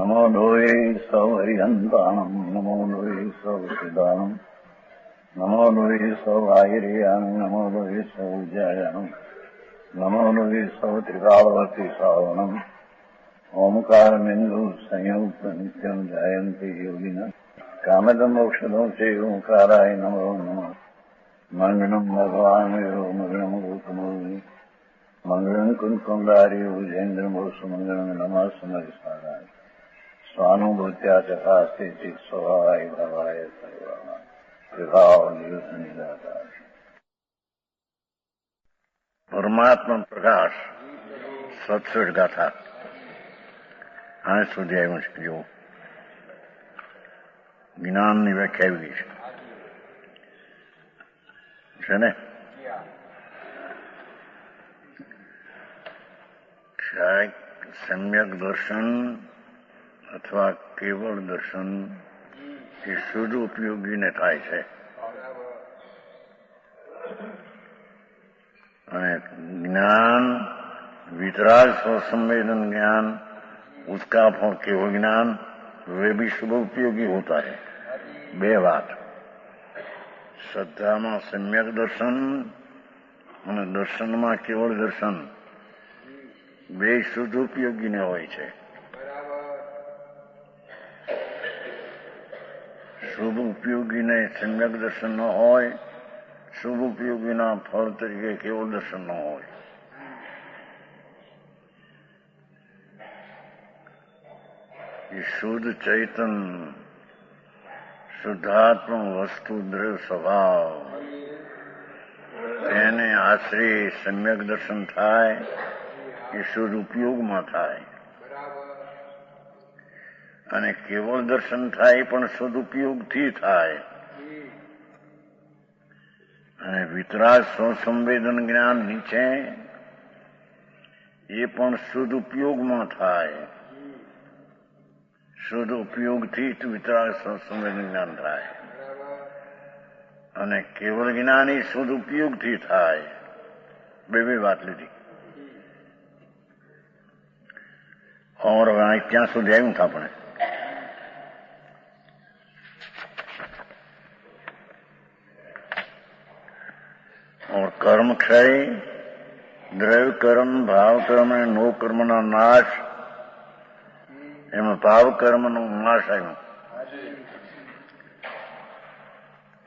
નમો લોહે સૌ હરિહંતાણમ નમો લોહે સૌ સિદ્ધાણમ નમો લોહે સૌ આહિર્યાણમ નમો લોહે સૌ જયાણમ નમો લોહે સૌ ત્રિકાળવતી સાવણમ ઓમકારમિંદુ સંયુક્ત નિત્યમ જાયંતિ યોગિના કામદમ મોક્ષદો છે ઓંકારાય નમો નમઃ મંગળમ ભગવાન મંગળમ ગોતમોહિ મંગળમ કુંકુંડારી ઉજેન્દ્રમોષ મંગળમ નમઃ સમરિસારાય સ્વાનુભૂત્યા ચકાસ્તે ચિત સ્વભાવાય ભવાય સર્વમાં વિભાવ નિયુત નિરાકાર પરમાત્મા પ્રકાશ સત્સઠ ગાથા આ સુધી આવ્યું છે. જો જ્ઞાનની વ્યાખ્યા આવી ગઈ છે ને સમ્યક દર્શન અથવા કેવળ દર્શન એ શુદ્ધ ઉપયોગીને થાય છે અને જ્ઞાન वितराग संवेदन ज्ञान उसका फल केवल ज्ञान वे भी शुभ उपयोगी होता है. બે વાત, શ્રદ્ધામાં સમ્યક દર્શન અને દર્શનમાં કેવળ દર્શન બે શુદ્ધ ઉપયોગીને હોય છે. શુભ ઉપયોગીને સમ્યક દર્શન ન હોય, શુભ ઉપયોગીના ફળ તરીકે કેવળ દર્શન ન હોય. એ શુદ્ધ ચૈતન શુદ્ધાત્મ વસ્તુ દ્રવ્ય સ્વભાવ તેને આશ્રય સમ્યક દર્શન થાય એ શુદ્ધ ઉપયોગમાં થાય અને કેવળ દર્શન થાય પણ શુદ્ધ ઉપયોગથી થાય અને વિતરાગ સ્વસંવેદન જ્ઞાન નીચે એ પણ શુદ્ધ ઉપયોગમાં થાય. શુદ્ધ ઉપયોગથી જ વિતરાગ સ્વસંવેદન જ્ઞાન થાય અને કેવળ જ્ઞાન એ શુદ્ધ ઉપયોગથી થાય. બે વાત લીધી. और ક્યાં સુધી આવ્યું था આપણે? और कर्म क्षय, द्रव्य कर्म, भाव कर्म અને નો કર્મના નાશ, એમાં ભાવ કર્મનો નાશ આવ્યો.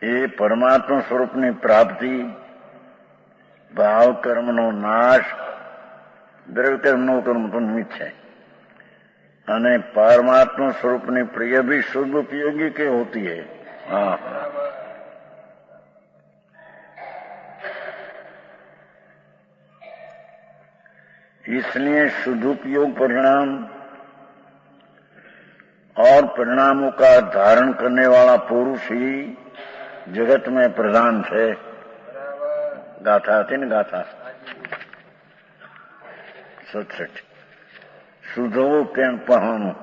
એ પરમાત્મા સ્વરૂપની પ્રાપ્તિ, ભાવ કર્મનો નાશ, દ્રવ્ય કર્મ નો કર્મ તો નિમિત્ત છે અને परमात्मा स्वरूपनी प्रिय भी शुद्ध उपयोगी के होती है. हाँ, इसलिए शुद्ध उपयोग परिणाम और परिणामों का धारण करने वाला पुरुष ही जगत में प्रधान है. गाथा थी ने गाथा 67. શુદ્ધવું તેમ પહાણું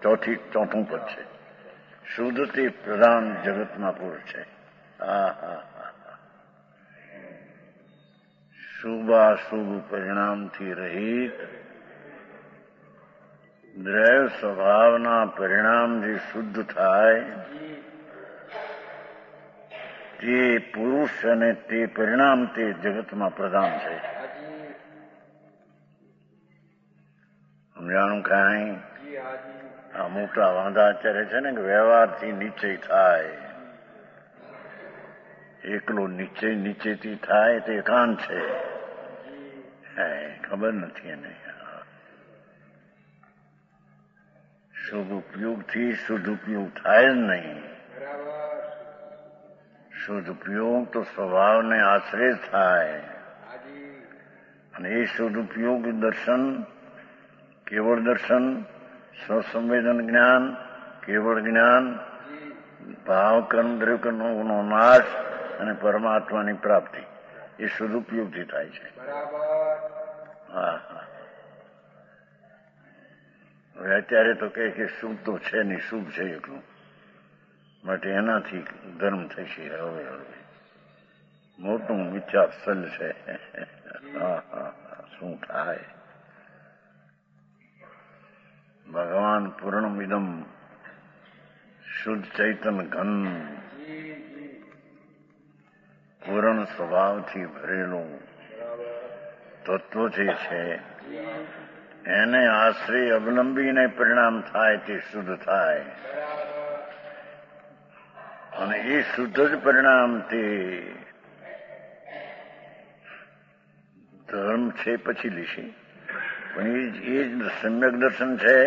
ચોથું પદ છે. શુદ્ધથી પ્રધાન જગતમાં પુરુષ છે. શુભાશુભ પરિણામથી રહિત દ્રવ્ય સ્વભાવના પરિણામ જે શુદ્ધ થાય તે પુરુષ અને તે પરિણામ તે જગતમાં પ્રધાન છે. સમજાણું કાંઈ? આ મોટા વાંધા અત્યારે છે ને કે વ્યવહારથી નિશ્ચય થાય. એકલો નીચેથી થાય તે એકાંત છે. ખબર નથી એને. શુભ ઉપયોગથી શુદ્ધ ઉપયોગ થાય જ નહીં. શુદ્ધ ઉપયોગ તો સ્વભાવને આશ્રય થાય અને એ શુદ્ધ ઉપયોગ દર્શન, કેવળ દર્શન, સ્વસંવેદન જ્ઞાન, કેવળ જ્ઞાન, ભાવ કર્મ દ્રવ્ય કર્મનો નાશ અને પરમાત્માની પ્રાપ્તિ એ શુદ્ધ ઉપયોગથી થાય છે. હા. હવે અત્યારે તો કે શુભ તો છે નહીં, શુભ છે એકલું, માટે એનાથી ધર્મ થશે. હવે મોટું વિચાર સલ છે. શું થાય? ભગવાન પૂર્ણમિદમ શુદ્ધ ચૈતન ઘન પૂર્ણ સ્વભાવથી ભરેલું તત્વ જે છે એને આશ્રય અવલંબીને પરિણામ થાય તે શુદ્ધ થાય અને એ શુદ્ધ જ પરિણામ તે ધર્મ છે પછી લેશે. પણ એ જ સમ્યક દર્શન છે,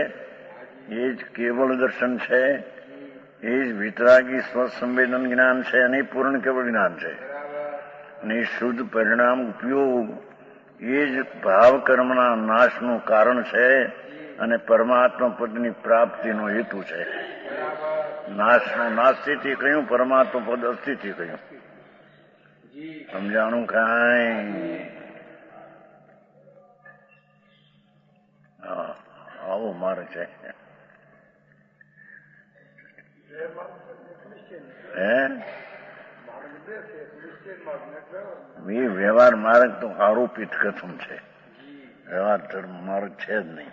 એ જ કેવળ દર્શન છે, એ જ વિતરાગી સ્વસંવેદન જ્ઞાન છે અને પૂર્ણ કેવળ જ્ઞાન છે. અને એ શુદ્ધ પરિણામ ઉપયોગ એ જ ભાવ કર્મના નાશનું કારણ છે અને પરમાત્મા પદની પ્રાપ્તિનો હેતુ છે. નાશનું નાસ્તિથી કહ્યું, પરમાત્મા પદ અસ્થિથી કહ્યું. સમજાણું કાંઈ? આવો માર્ગ છે. એ વ્યવહાર માર્ગ તો આરોપિત કથમ છે, વ્યવહાર ધર્મ માર્ગ છે જ નહીં.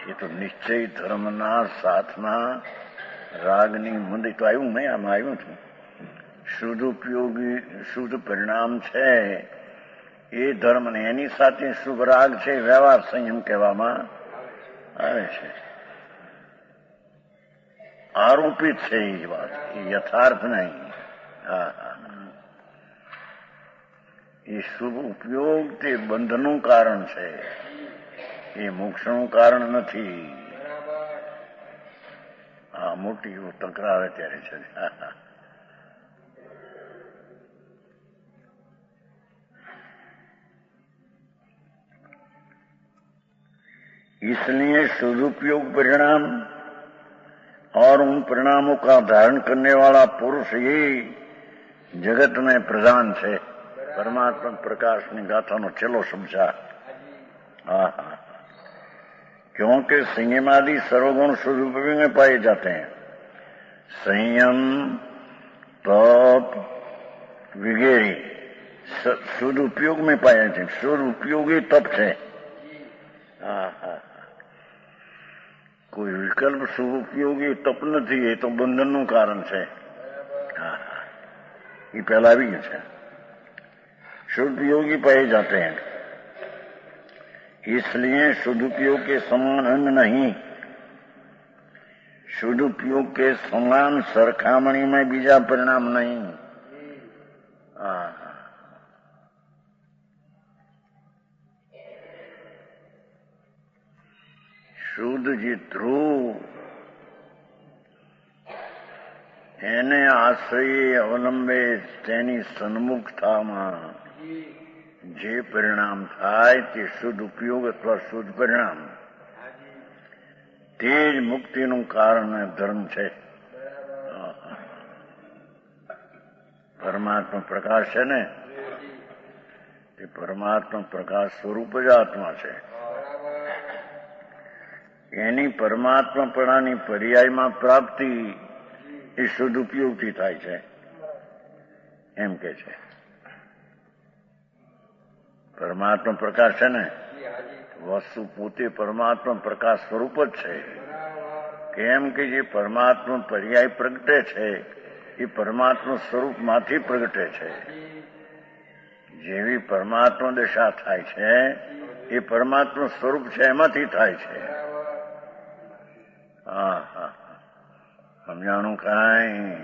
એ તો નિશ્ચય ધર્મના સાથના રાગની મંદિર તો આવ્યું નહીં, આમાં આવ્યું છું. શુદ્ધ ઉપયોગી શુદ્ધ પરિણામ છે એ ધર્મ ને એની સાથે શુભ રાગ છે, વ્યવહાર સંયમ કહેવામાં આવે છે. આરોપિત છે એ વાત, એ યથાર્થ નહીં. હા હા, એ શુભ ઉપયોગ તે બંધનું કારણ છે, એ મોક્ષનું કારણ નથી. હા, મોટી તકરાર અત્યારે છે. इसलिए सदुपयोग परिणाम और उन परिणामों का धारण करने वाला पुरुष ही जगत में प्रधान છે. परमात्मा प्रकाशની गाथाનો છેલ્લો સમજા. हाँ हाँ, क्योंकि संयम आदि सर्वगुण सदुपयोग में पाए जाते हैं. संयम, तप वगैरह सदुपयोग में पाए जाते हैं. सदुपयोगी तप છે. हाँ हाँ, કોઈ વિકલ્પ સુપયોગી તપ નથી, એ તો બંધનનું કારણ છે. હા હા, એ પહેલા આવી ગયું છે. सदुपयोगी पाए जाते हैं, इसलिए सदुपयोग के समान अन्य नहीं. सदुपयोग के समान सरखामणी में बीजा परिणाम नहीं. हाँ, શુદ્ધ જે ધ્રુવ એને આશ્રયે અવલંબે તેની સન્મુખતામાં જે પરિણામ થાય તે શુદ્ધ ઉપયોગ અથવા શુદ્ધ પરિણામ, તે જ મુક્તિનું કારણ ધર્મ છે. પરમાત્મા પ્રકાશ છે ને, તે પરમાત્મા પ્રકાશ સ્વરૂપ જ આત્મા છે. એની પરમાત્માપણાની પર્યાયમાં પ્રાપ્તિ એ શુદ્ધ ઉપયોગથી થાય છે, એમ કે છે. પરમાત્મા પ્રકાશ છે ને, વસ્તુ પોતે પરમાત્મા પ્રકાશ સ્વરૂપ જ છે. કેમ કે જે પરમાત્મા પર્યાય પ્રગટે છે એ પરમાત્મા સ્વરૂપમાંથી પ્રગટે છે. જેવી પરમાત્મા દશા થાય છે એ પરમાત્મા સ્વરૂપ છે એમાંથી થાય છે. હા હા, સમજાણું કાંઈ?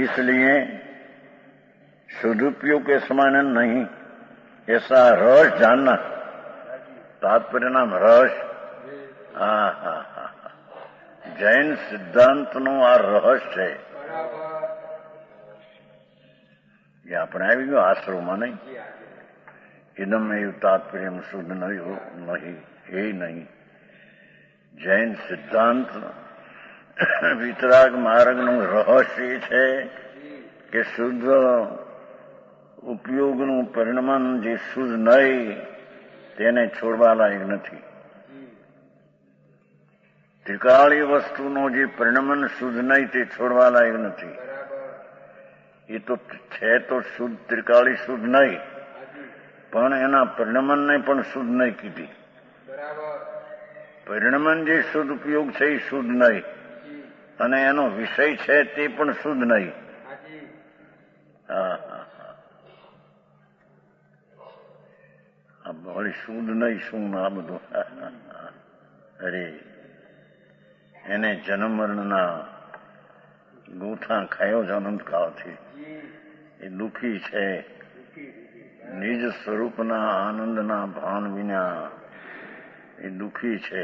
इसलिए सदुपयोग के समान नहीं, ऐसा रस जानना. तात्पर्य नाम रस. હા હા હા, જૈન સિદ્ધાંતનો આ રહસ્ય છે. એ આપણે આવી ગયો આશ્રમમાં નહીં. ઇદમ એવું તાત્પર્ય શુદ્ધ નહીં, એ નહીં. જૈન સિદ્ધાંત વિતરાગ માર્ગનું રહસ્ય છે કે શુદ્ધ ઉપયોગનું પરિણામ જે શુદ્ધ નહીં તેને છોડવા લાયક નથી. ત્રિકાળી વસ્તુનો જે પરિણામ શુદ્ધ નહીં તે છોડવા લાયક નથી. એ તો છે તો શુદ્ધ ત્રિકાળી શુદ્ધ નહીં, પણ એના પરિણમનને પણ શુદ્ધ નહીં કીધી. પરિણમન જે શુદ્ધ ઉપયોગ છે એ શુદ્ધ નહીં, અને એનો વિષય છે તે પણ શુદ્ધ નહીં. હા હા હા, વળી શુદ્ધ નહીં શું આ બધું? અરે એને જન્મ મરણના ગોઠા ખાયો જ અનંત કાળથી. એ દુઃખી છે, નિજ સ્વરૂપના આનંદના ભાન વિના એ દુઃખી છે.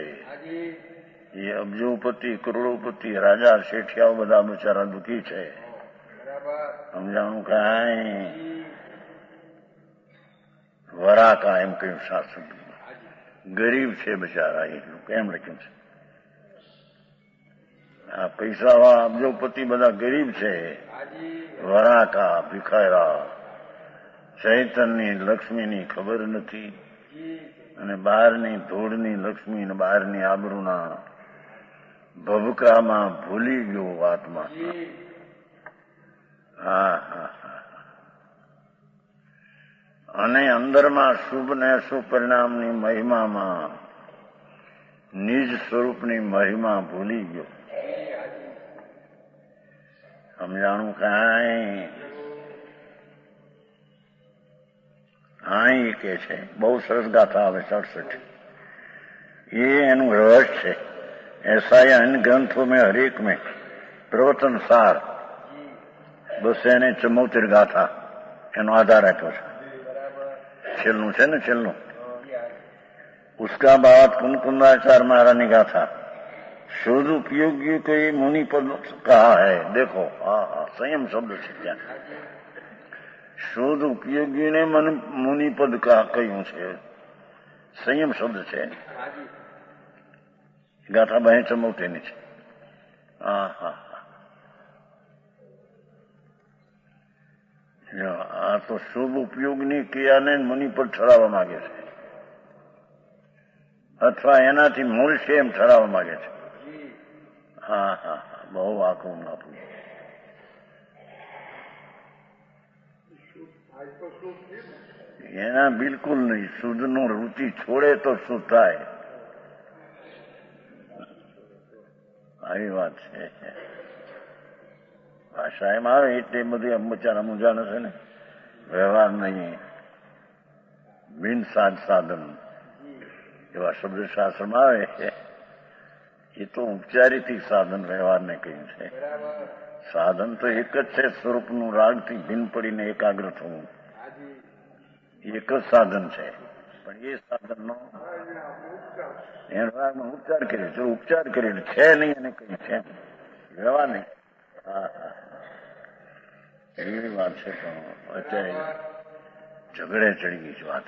એ અબજોપતિ, કરોડોપતિ, રાજા, શેઠિયાઓ બધા બિચારા દુઃખી છે. સમજાણું કાંઈ? વરાકા એમ કહ્યું શાસ્ત્ર. ગરીબ છે બિચારા, એટલું કેમ લખ્યું છે? આ પૈસા વાળા અબજોપતિ બધા ગરીબ છે. વરાકા, ભિખારા, ચૈતનની લક્ષ્મીની ખબર નથી, અને બહારની ધૂળની લક્ષ્મી ને બહારની આબરૂના ભભકામાં ભૂલી ગયો આત્મા. હા હા હા. અને અંદરમાં શુભ ને અશુભ પરિણામની મહિમામાં નિજ સ્વરૂપની મહિમા ભૂલી ગયો. સમજાણું કાંઈ? હા, એ કે છે બહુ સરસ ગાથા આવે 67. ये एनु रहस्य છે. ऐसा अन्य ग्रंथों में हरेक में प्रवचन सार, બસ એને 74 ગાથા એનો આધાર આપ્યો છે. છેલ્લું છે ને, છેલ્લું उसका बाद कुंकुंदाचार्य महाराज ने गाथा शुद्ध उपयोगी को ये मुनि पद कहा है. देखो हाँ हाँ, संयम शब्द છે ત્યાં. શુદ્ધ ઉપયોગીને મુનિ પદ કહ્યું છે, સંયમ શબ્દ છે. ગાથા 74 છે. હા હા હા. આ તો શુભ ઉપયોગની ક્રિયાને મુનિ પદ ઠરાવવા માંગે છે, અથવા એનાથી મૂળ છે એમ ઠરાવવા માંગે છે. હા હા હા, બહુ આખું આપું. એના બિલકુલ નહીં. શુદ્ધ નું રુચિ છોડે તો શું થાય? આવી વાત છે. ભાષા એમ આવે એટલે બધી બચારા મૂંઝાણ છે ને. વ્યવહાર નહીં, બિન સાધન એવા શબ્દશાસ્ત્રમાં આવે. એ તો ઉપચારીથી સાધન વ્યવહારને કહ્યું છે. સાધન તો એક જ છે, સ્વરૂપનું રાગથી ભિન્ન પડીને એકાગ્ર થવું. એક જ સાધન છે, પણ એ સાધનનો એનો ઉપચાર કર્યો છે. ઉપચાર કરેલો છે નહીં અને કઈ છે વ્યવહાર નહીં. હા હા, એવી વાત છે. પણ અત્યારે ઝઘડે ચડી ગઈ છે વાત.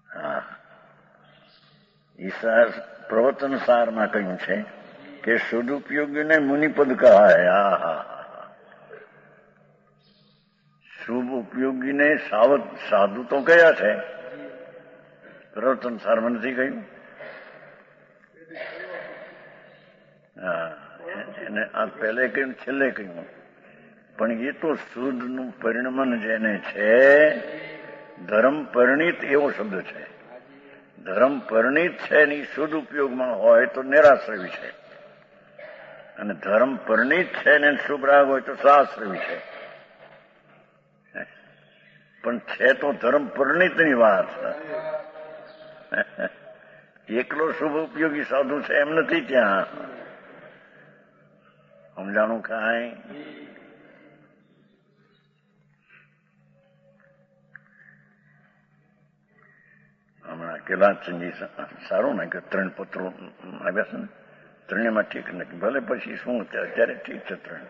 હા, ઈશાર પ્રવચન સારમાં કહ્યું છે કે સદુપયોગીને મુનિપદ કહા હૈ. હા હા, શુભ ઉપયોગીને સાધુ તો કયા છે, પ્રવચન સારમાં નથી કહ્યું. હા, એને આ પહેલે કહ્યું, છેલ્લે કહ્યું. પણ એ તો શુદ્ધનું પરિણમન જેને છે, ધર્મ પરિણીત એવો શબ્દ છે. ધર્મ પરિણીત છે ને શુદ્ધ ઉપયોગમાં હોય તો નિરાશ્રવી છે, અને ધર્મ પરિણીત છે ને શુભ રાગ હોય તો સહાશ્રવી છે. પણ છે તો ધર્મ પરિણીતની વાત. એકલો શુભ ઉપયોગી સાધુ છે એમ નથી ત્યાં. સમજાણું કાંઈ? હમણાં કેલાચંદજી સારું ને કે 3 પત્રો આવ્યા છે ને, 3 ઠીક નથી. ભલે પછી શું અત્યારે ઠીક છે 3.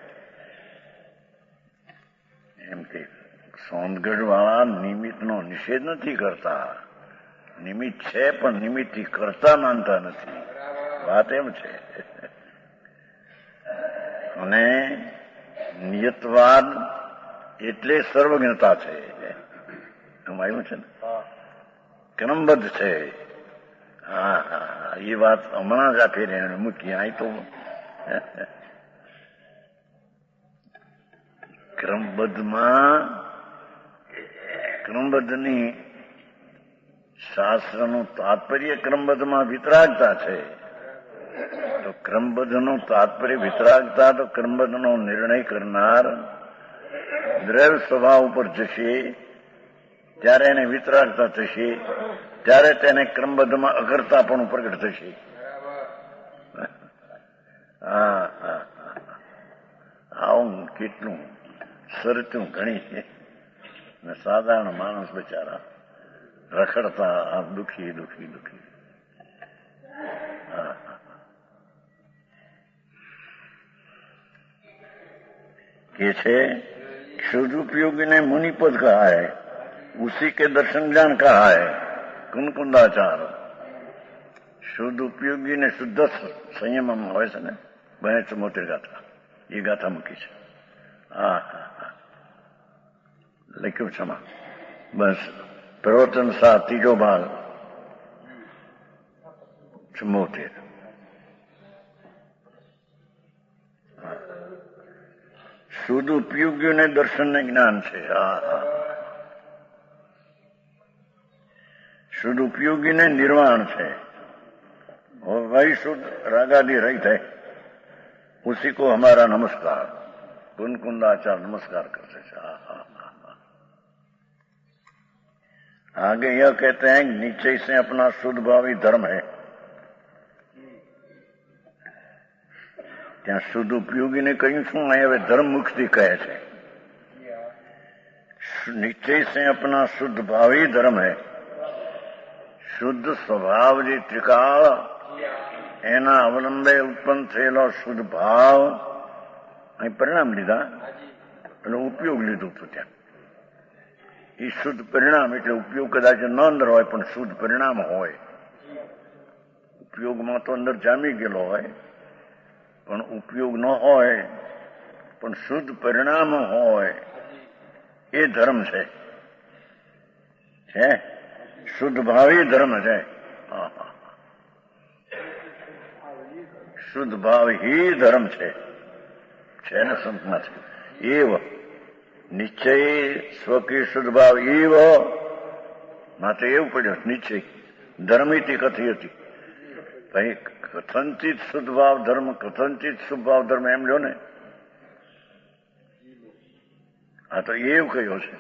એમ કે સોનગઢ વાળા નિમિત્તનો નિષેધ નથી કરતા. નિમિત્ત છે પણ નિમિત્તથી કરતા માનતા નથી. વાત એમ છે. અને નિયતવાદ એટલે સર્વજ્ઞતા છે. એમ આવ્યું છે ને, ક્રમબદ્ધ છે. હા હા હા, એ વાત હમણાં જ આપી એને મૂકી. અહીં તો ક્રમબદ્ધની શાસ્ત્રનું તાત્પર્ય ક્રમબદ્ધમાં વિતરાગતા છે. તો ક્રમબદ્ધનું તાત્પર્ય વિતરાગતા, તો ક્રમબદ્ધનો નિર્ણય કરનાર દ્રવ્ય સ્વભાવ ઉપર જશે ત્યારે એને વિતરાગતા થશે, ત્યારે તેને ક્રમબદ્ધમાં અકર્તા પણ પ્રગટ થશે. આવું કેટલું સરતું ઘણી છે. સાધારણ માણસ બિચારા રખડતા દુખી દુખી દુખી. કે છે शुद्ध उपयोगी ने मुनिपद कहा है, उसी के दर्शन ज्ञान कहा है कुनकुंदाचार. શુદ્ધ ઉપયોગી ને શુદ્ધ સંયમમાં હોય છે ને, 72 ગાથા, એ ગાથા મૂકી છે. લખ્યું છે બસ. પ્રવચન 7 ત્રીજો ભાગ 74. શુદ્ધ ઉપયોગીઓને દર્શન ને જ્ઞાન છે. શુદ્ધ ઉપયોગીને નિર્વાણ છે. वही शुद्ध रागादि रहित है, उसी को हमारा नमस्कार. कुनकुंदाचार नमस्कार करते हैं. आगे यह कहते हैं निश्चय से अपना शुद्ध भावी धर्म है. ત્યાં શુદ્ધ ઉપયોગીને કહ્યું શું? હવે ધર્મ મુક્તિ કહે છે. નિશ્ચય से अपना शुद्ध भावी धर्म है. શુદ્ધ સ્વભાવ જે ત્રિકાળ એના અવલંબે ઉત્પન્ન થયેલો શુદ્ધ ભાવ, અહીં પરિણામ લીધા એટલે ઉપયોગ લીધું હતું. ત્યાં એ શુદ્ધ પરિણામ એટલે ઉપયોગ કદાચ ન અંદર હોય પણ શુદ્ધ પરિણામ હોય. ઉપયોગમાં તો અંદર જામી ગયેલો હોય પણ ઉપયોગ ન હોય પણ શુદ્ધ પરિણામ હોય, એ ધર્મ છે. શુદ્ધ ભાવી ધર્મ છે. શુદ્ધ ભાવ ही ધર્મ છે ને સંતમાંથી. એવ નિશ્ચય સ્વકી શુદ્ધ ભાવ એવ માટે એવું પડ્યું નિશ્ચય ધર્મિતિ કથી હતી. ભાઈ કથનચિત શુદ્ધ ભાવ ધર્મ, કથનચિત શુભ ભાવ ધર્મ એમ લો ને. આ તો એવું કહ્યું છે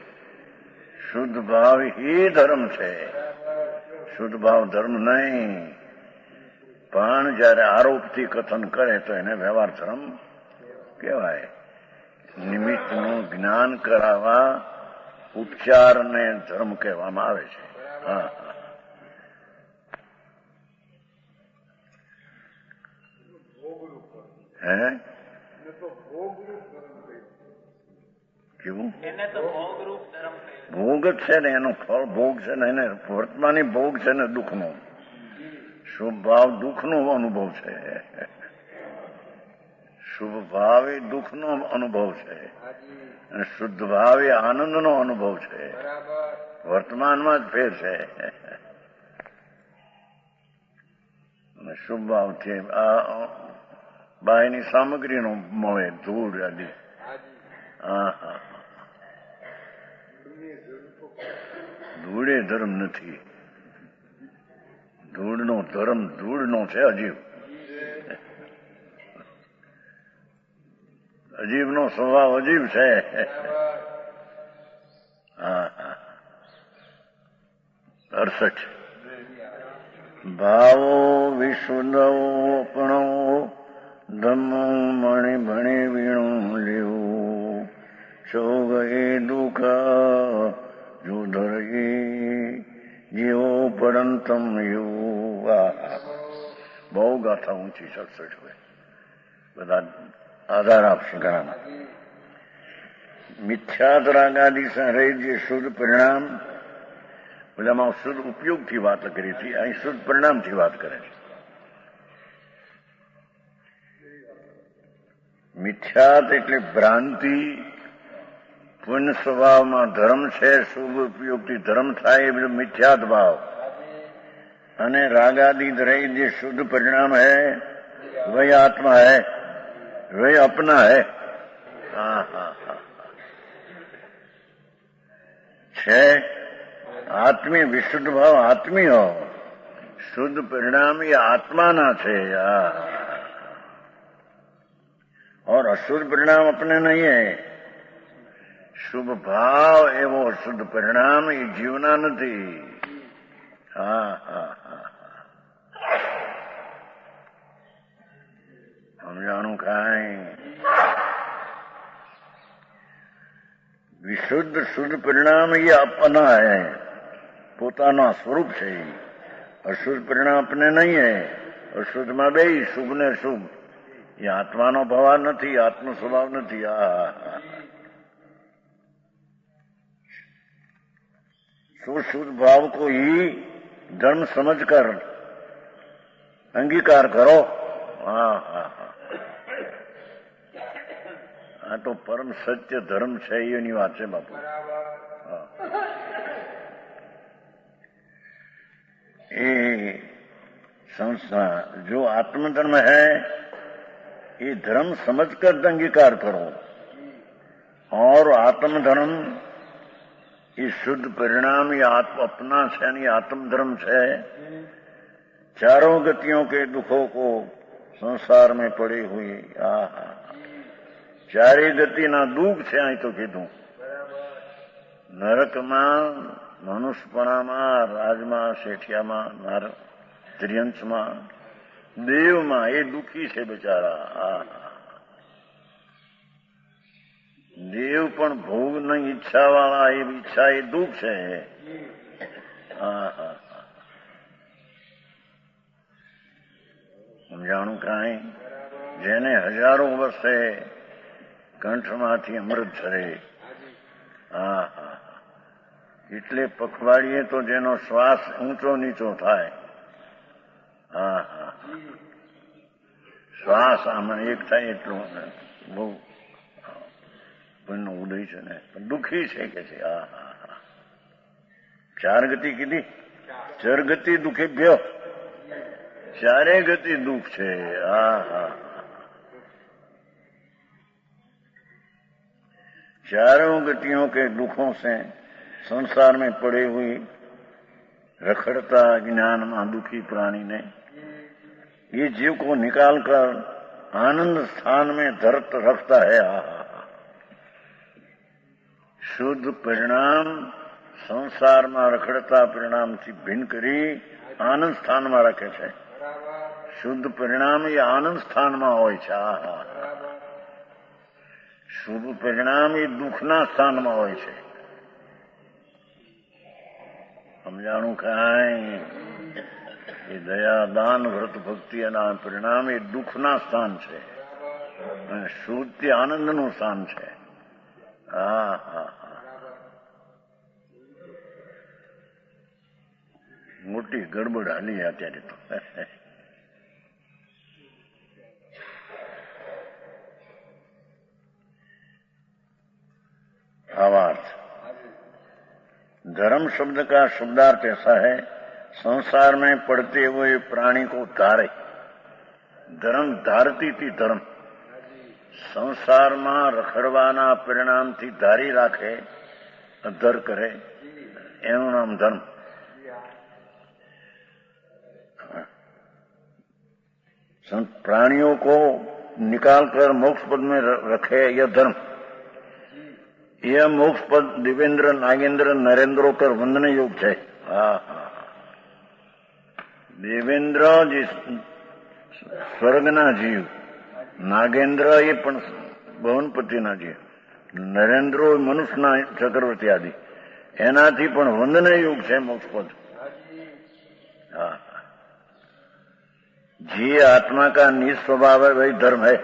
શુદ્ધ ભાવ ही ધર્મ છે, શુદ્ધ ભાવ ધર્મ નહીં. પણ જયારે આરોપથી કથન કરે તો એને વ્યવહાર ધર્મ કહેવાય. નિમિત્તનું જ્ઞાન કરાવવા ઉપચારને ધર્મ કહેવામાં આવે છે. કેવું ભોગ જ છે ને, એનો ફળ ભોગ છે ને, એને વર્તમાની ભોગ છે ને દુઃખનો. શુભ ભાવ દુઃખનો અનુભવ છે. શુભ ભાવ એ દુઃખનો અનુભવ છે અને શુદ્ધ ભાવ એ આનંદનો અનુભવ છે. વર્તમાનમાં જ ફેર છે. અને શુભ ભાવથી આ બાયની સામગ્રીનો મળે, ધૂળ આદિ. ધૂળે ધર્મ નથી. ધૂળનો ધર્મ ધૂળનો છે. અજીબનો સ્વભાવ અજીબ છે. અડસઠ. ભાવો વિશુદ્ધપણો ધમ્મો મણિ ભણી વીણું લેવું છો ગયે દુઃખ જો ધરયે જીવો પડંતમ એવું. બહુ ગાથા ઊંચી 67 હોય. બધા આધાર આપશે ઘણામાં. મિથ્યાત રાગાદી સંરહિત જે શુદ્ધ પરિણામ, બધામાં શુદ્ધ ઉપયોગથી વાત કરી હતી, અહીં શુદ્ધ પરિણામથી વાત કરે છે. મિથ્યાત એટલે ભ્રાંતિ. પુણ્ય સ્વભાવમાં ધર્મ છે, શુભ ઉપયોગથી ધર્મ થાય એ બધું મિથ્યાત ભાવ. અને રાગ आदि रहित जो शुद्ध परिणाम है वही आत्मा है, वही अपना है। हाँ हाँ हाँ है આત્મી વિશુદ્ધ ભાવ આત્મી हो, શુદ્ધ પરિણામ એ આત્માના છે। और अशुद्ध परिणाम अपने नहीं है। શુભ ભાવ એવો શુદ્ધ પરિણામ એ જીવના નથી। હા હા હા સમજાણું કાંઈ? વિશુદ્ધ શુદ્ધ પરિણામ એ अपना है, પોતાના સ્વરૂપ છે। અશુદ્ધ પરિણામ अपने नहीं है। અશુદ્ધમાં બે શુભ ને શુભ એ આત્માનો ભાવ નથી, આત્મ સ્વભાવ નથી। शुद्ध भाव को ही धर्म समझकर अंगीकार करो। हाँ हाँ हाँ तो परम सत्य धर्म है, ये बात है बापू। ये संस्था जो आत्मधर्म है ये धर्म समझकर अंगीकार करो। और आत्मधर्म ये शुद्ध परिणाम ये अपना है, यानी आत्मधर्म है। चारों गतियों के दुखों को संसार में पड़ी हुई चारे गति ना दुख है। आई तो कीधु नरक में, मनुष्यपणा में, राज में, सेठिया में, त्रियंश में, देव में ये दुखी है बेचारा। देव पण भोग नहीं ઈચ્છા वाला ये ઈચ્છા ये दुख है। समझाणु काई? जेने हजारों वर्षे कंठमांथी अमृत झरे। એટલે પખવાડીએ તો જેનો શ્વાસ ઊંચો નીચો થાય। શ્વાસ આમાં એક થાય એટલું બહુ પુણ્યનો ઉદય છે ને, પણ દુઃખી છે કે છે। ચાર ગતિ કીધી, ચર ગતિ દુઃખેભ્યો, ચારે गति दुख છે। चारों गतियों के दुखों से संसार में पड़ी हुई रखड़ता ज्ञान में दुखी प्राणी ने ये जीव को निकालकर आनंद स्थान में धरत रखता है। शुद्ध परिणाम संसार में रखड़ता परिणाम थी भिन्न करी आनंद स्थान में रखे छे। शुद्ध परिणाम ये आनंद स्थान में होय छे। शुभ परिणाम ये दुखना स्थान में होय छे। समझाणु काई? ये दया दान व्रत भक्ति ना परिणाम ये दुखना स्थान छे, शुद्ध आनंद नु स्थान छे। मोटी गड़बड़ हाली अत्यारे तो। भावार्थ धर्म शब्द का शब्दार्थ ऐसा है, संसार में पड़ते हुए प्राणी को धारे। धर्म धारती थी धर्म संसार में रखड़वाना परिणाम थी धारी राखे, धर करे, एनु नाम धर्म। प्राणियों को निकालकर मोक्ष पद में रखे यह धर्म। यह मोक्ष पद दिवेंद्र नागेंद्र नरेंद्रो कर वंदन योग है। देवेंद्र जी स्वर्गना जीव, नागेंद्र ये पण भवनपतिना जीव, नरेंद्रो मनुष्यना चक्रवर्ती आदि एनाथी पण वंदन योग है मोक्ष पद। जी आत्मा का निस्वभाव है वही धर्म है।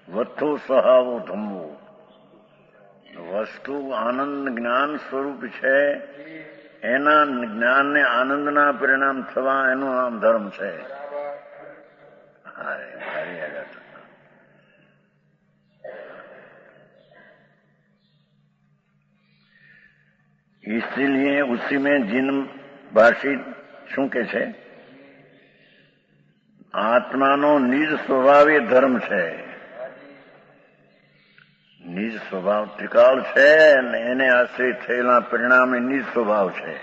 वस्तु स्वभाव धम्मो वस्तु आनंद ज्ञान स्वरूप है, एना ज्ञान ने आनंद ना परिणाम थवा एनु नाम धर्म है। इसलिए उसी में जिन भाषित શું કે છે આત્માનો નિજ સ્વભાવ એ ધર્મ છે. નિજ સ્વભાવ ત્રિકાળ છે અને એને આશ્રિત થયેલા પરિણામ એ નિજ સ્વભાવ છે.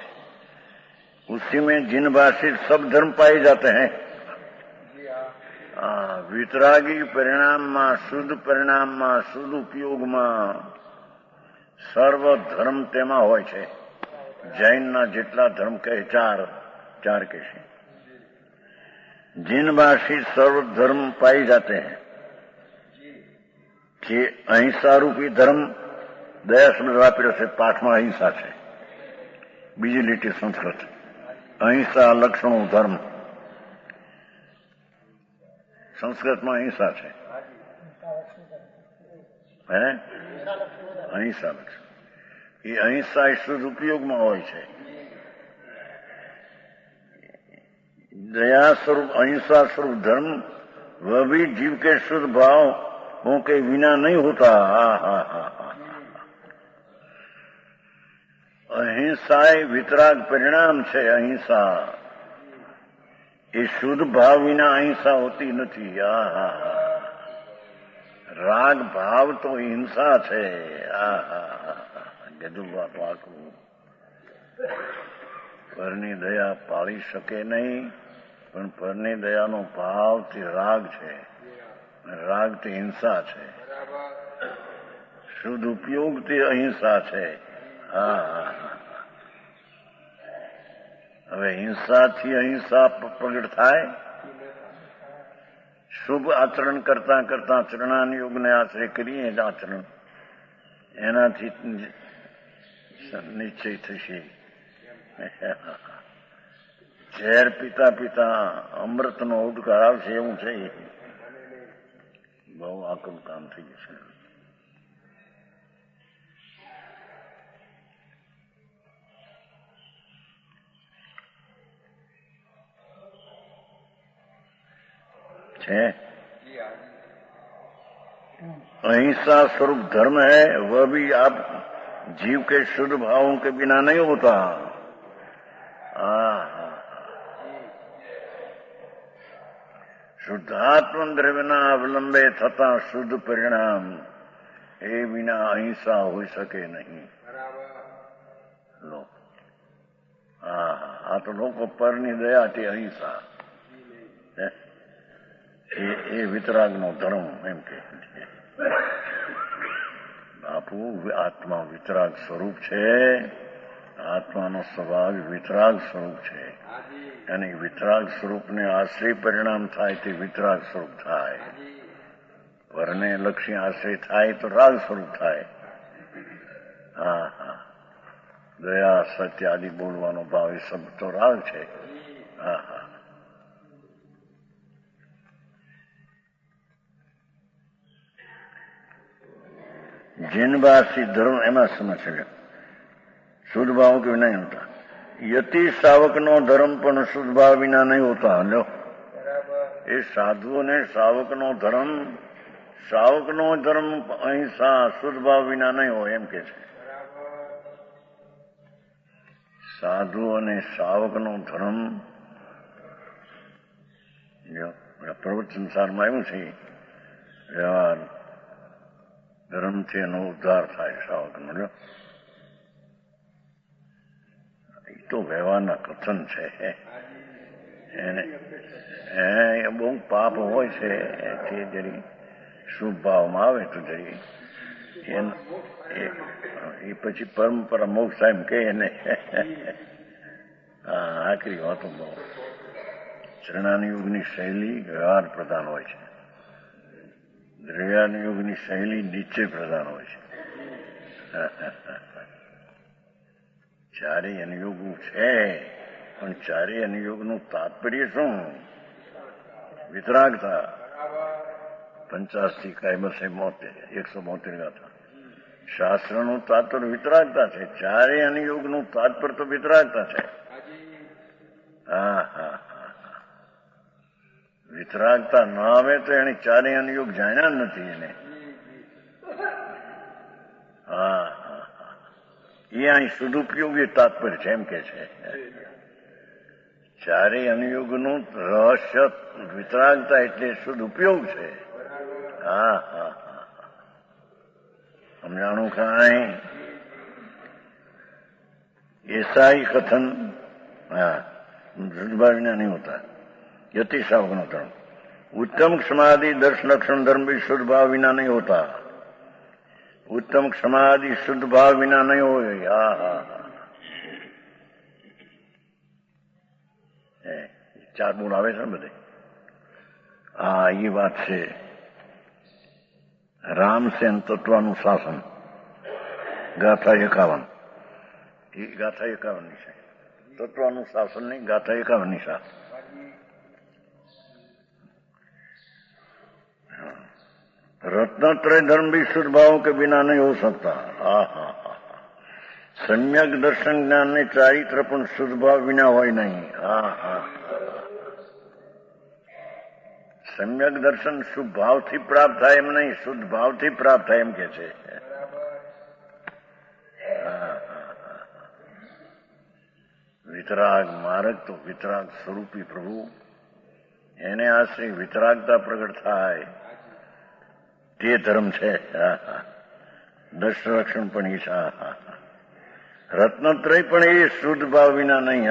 उसी में जिन भाषित सब धर्म पाए जाते हैं. વિતરાગી પરિણામમાં, શુદ્ધ પરિણામમાં, શુદ્ધ ઉપયોગમાં સર્વ ધર્મ તેમાં હોય છે. જૈનના જેટલા ધર્મ કહે ચાર કહે છે. जिन भाषित सर्व धर्म पाए जाते हैं જે અહિંસા રૂપી ધર્મ દયા શબ્દ વાપર્યો છે પાઠમાં અહિંસા છે. બીજી લીટી સંસ્કૃત અહિંસા લક્ષણો ધર્મ સંસ્કૃતમાં અહિંસા છે. હે અહિંસા લક્ષણ એ અહિંસા એ શુદ્ધ ઉપયોગમાં હોય છે. दया स्वरूप अहिंसा स्वरूप धर्म वह भी जीव के शुद्ध भाव हों के बिना नहीं होता. अहिंसा એ વિતરાગ પરિણામ છે. અહિંસા એ શુદ્ધ ભાવ વિના અહિંસા હોતી નથી. રાગ ભાવ તો હિંસા છે. કીધું બાપુ આખું પરની દયા પાળી શકે નહીં, પણ પરની દયાનો ભાવ તે રાગ છે, રાગ તે હિંસા છે. શુદ્ધ ઉપયોગ તે અહિંસા છે. હવે હિંસાથી અહિંસા પ્રગટ થાય. શુભ આચરણ કરતા કરતા ચરણાનુયોગને આશ્રય કરીએ આચરણ એનાથી નિશ્ચય થશે. ઝેર પીતા પીતા અમૃતનો ઉદકાર આવશે એવું છે. બહુ આકરું કામ થઈ જશે. अहिंसा स्वरूप धर्म है, वह भी आप जीव के शुद्ध भावों के बिना नहीं होता. શુદ્ધાત્મ દ્રવ્યના અવલંબે થતા શુદ્ધ પરિણામ એ વિના અહિંસા હોઈ શકે નહીં. આ તો લોકો પરની દયાથી અહિંસા એ વિતરાગનો ધર્મ એમ કે બાપુ આત્મા વિતરાગ સ્વરૂપ છે. આત્માનો સ્વભાવ વિતરાગ સ્વરૂપ છે અને વિતરાગ સ્વરૂપને આશ્રય પરિણામ થાય તે વિતરાગ સ્વરૂપ થાય. પરને લક્ષ્ય આશ્રય થાય તો રાગ સ્વરૂપ થાય. દયા સત્ય આદિ બોલવાનો ભાવ એ શબ્દ તો રાગ છે. जिनवासी धर्म एम समझ शुद्ध भाव के नहीं होता. यति सावक नो धर्म पण शुद्ध भाव विना नहीं होता. लो ये साधुओं ने सावक नो धर्म अहिंसा शुद्ध भाव विना नहीं हो एम के साधुओं ने सावक नो धर्म प्रवचन संसार में एवं છે વ્યવહાર ધર્મથી એનો ઉદ્ધાર થાય સાવકનો. એ તો વ્યવહારના કથન છે. એને બહુ પાપ હોય છે તે જરી શુભ ભાવમાં આવે તો જરી એ પછી પરંપરા મોક્ષ એમ કહે ને. આખરી વાતો બહુ ચરણાનુયોગની શૈલી વ્યવહાર પ્રધાન હોય છે. દ્રવ્યાનુયોગની શૈલી નીચે પ્રધાન હોય છે. ચારેય અનુયોગો છે પણ ચારેય અનુયોગનું તાત્પર્ય શું? વિતરાગતા. 85 કાયમસે 172 ગાથા. શાસ્ત્રનું તાત્પર્ય વિતરાગતા છે. ચારેય અનુયોગનું તાત્પર્ય તો વિતરાગતા છે. વિતરાગતા ન આવે તો એને ચારેય અનુયોગ જાણ્યા નથી. એને એ એ અહીં સદુપયોગી તાત્પર્ય છે એમ કે છે. ચારેય અનુયોગનું રહસ્ય વિતરાગતા એટલે સદુપયોગ છે. હા હા સમજાણું કાંઈ? ऐसा ही कथन शुद्धभाविना नहीं होता. यति सावगुण धर्म उत्तम क्षमादि दर्श लक्षण धर्म भी शुद्ध भाव विना नहीं होता. उत्तम क्षमादि शुद्ध भाव विना नहीं हो. हा हा चार गुण આવે છે ને બધે. હા એ વાત છે. રામસેન તત્વાનુશાસન ગાથા 51. એ ગાથા 51 છે. तत्वानुशासन नहीं, गाथा 51 साथ. रत्नत्रय धर्म भी शुद्ध भाव के बिना नहीं हो सकता. सम्यक दर्शन ज्ञान ने चारित्र पण शुद्ध भाव विना હોય નહીં. सम्यक दर्शन શુદ્ધ ભાવથી પ્રાપ્ત થાય એમ નહીં, શુદ્ધ ભાવથી પ્રાપ્ત થાય એમ કે છે. વિતરાગ માર્ગ તો વિતરાગ સ્વરૂપી પ્રભુ એને આશ્રય વિતરાગતા પ્રગટ થાય તે ધર્મ છે. દર્શ રક્ષણ પણ એ છે. રત્નત્રય પણ એ શુદ્ધ ભાવ વિના નહીં.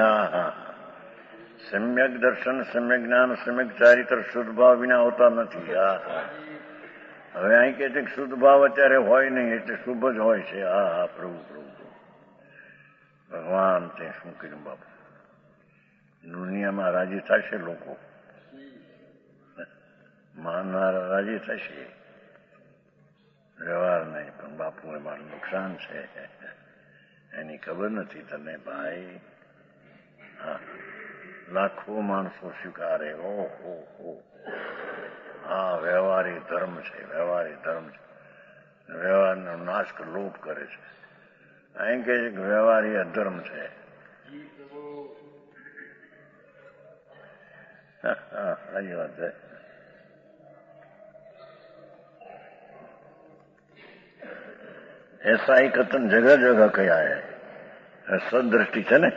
સમ્યક દર્શન, સમ્યક જ્ઞાન, સમ્યક ચારિત્ર શુદ્ધ ભાવ વિના હોતા નથી. હવે અહીં કે છે કે શુદ્ધ ભાવ અત્યારે હોય નહીં એટલે શુભ જ હોય છે. પ્રભુ પ્રભુ ભગવાન તે શું કર્યું બાપુ? દુનિયામાં રાજી થશે લોકો, માનનારા રાજી થશે, વ્યવહાર નહીં. પણ બાપુ એમાં નુકસાન છે એની ખબર નથી તને ભાઈ. લાખો માણસો સ્વીકારે. ઓહો હા વ્યવહારી ધર્મ છે, વ્યવહારી ધર્મ છે. વ્યવહારનો નાશ લોપ કરે છે. અહીં કે છે કે વ્યવહારી અધર્મ છે. સારી વાત છે. ऐसा ही कथन जगह जगह कया है. સદદ્રષ્ટિ છે ને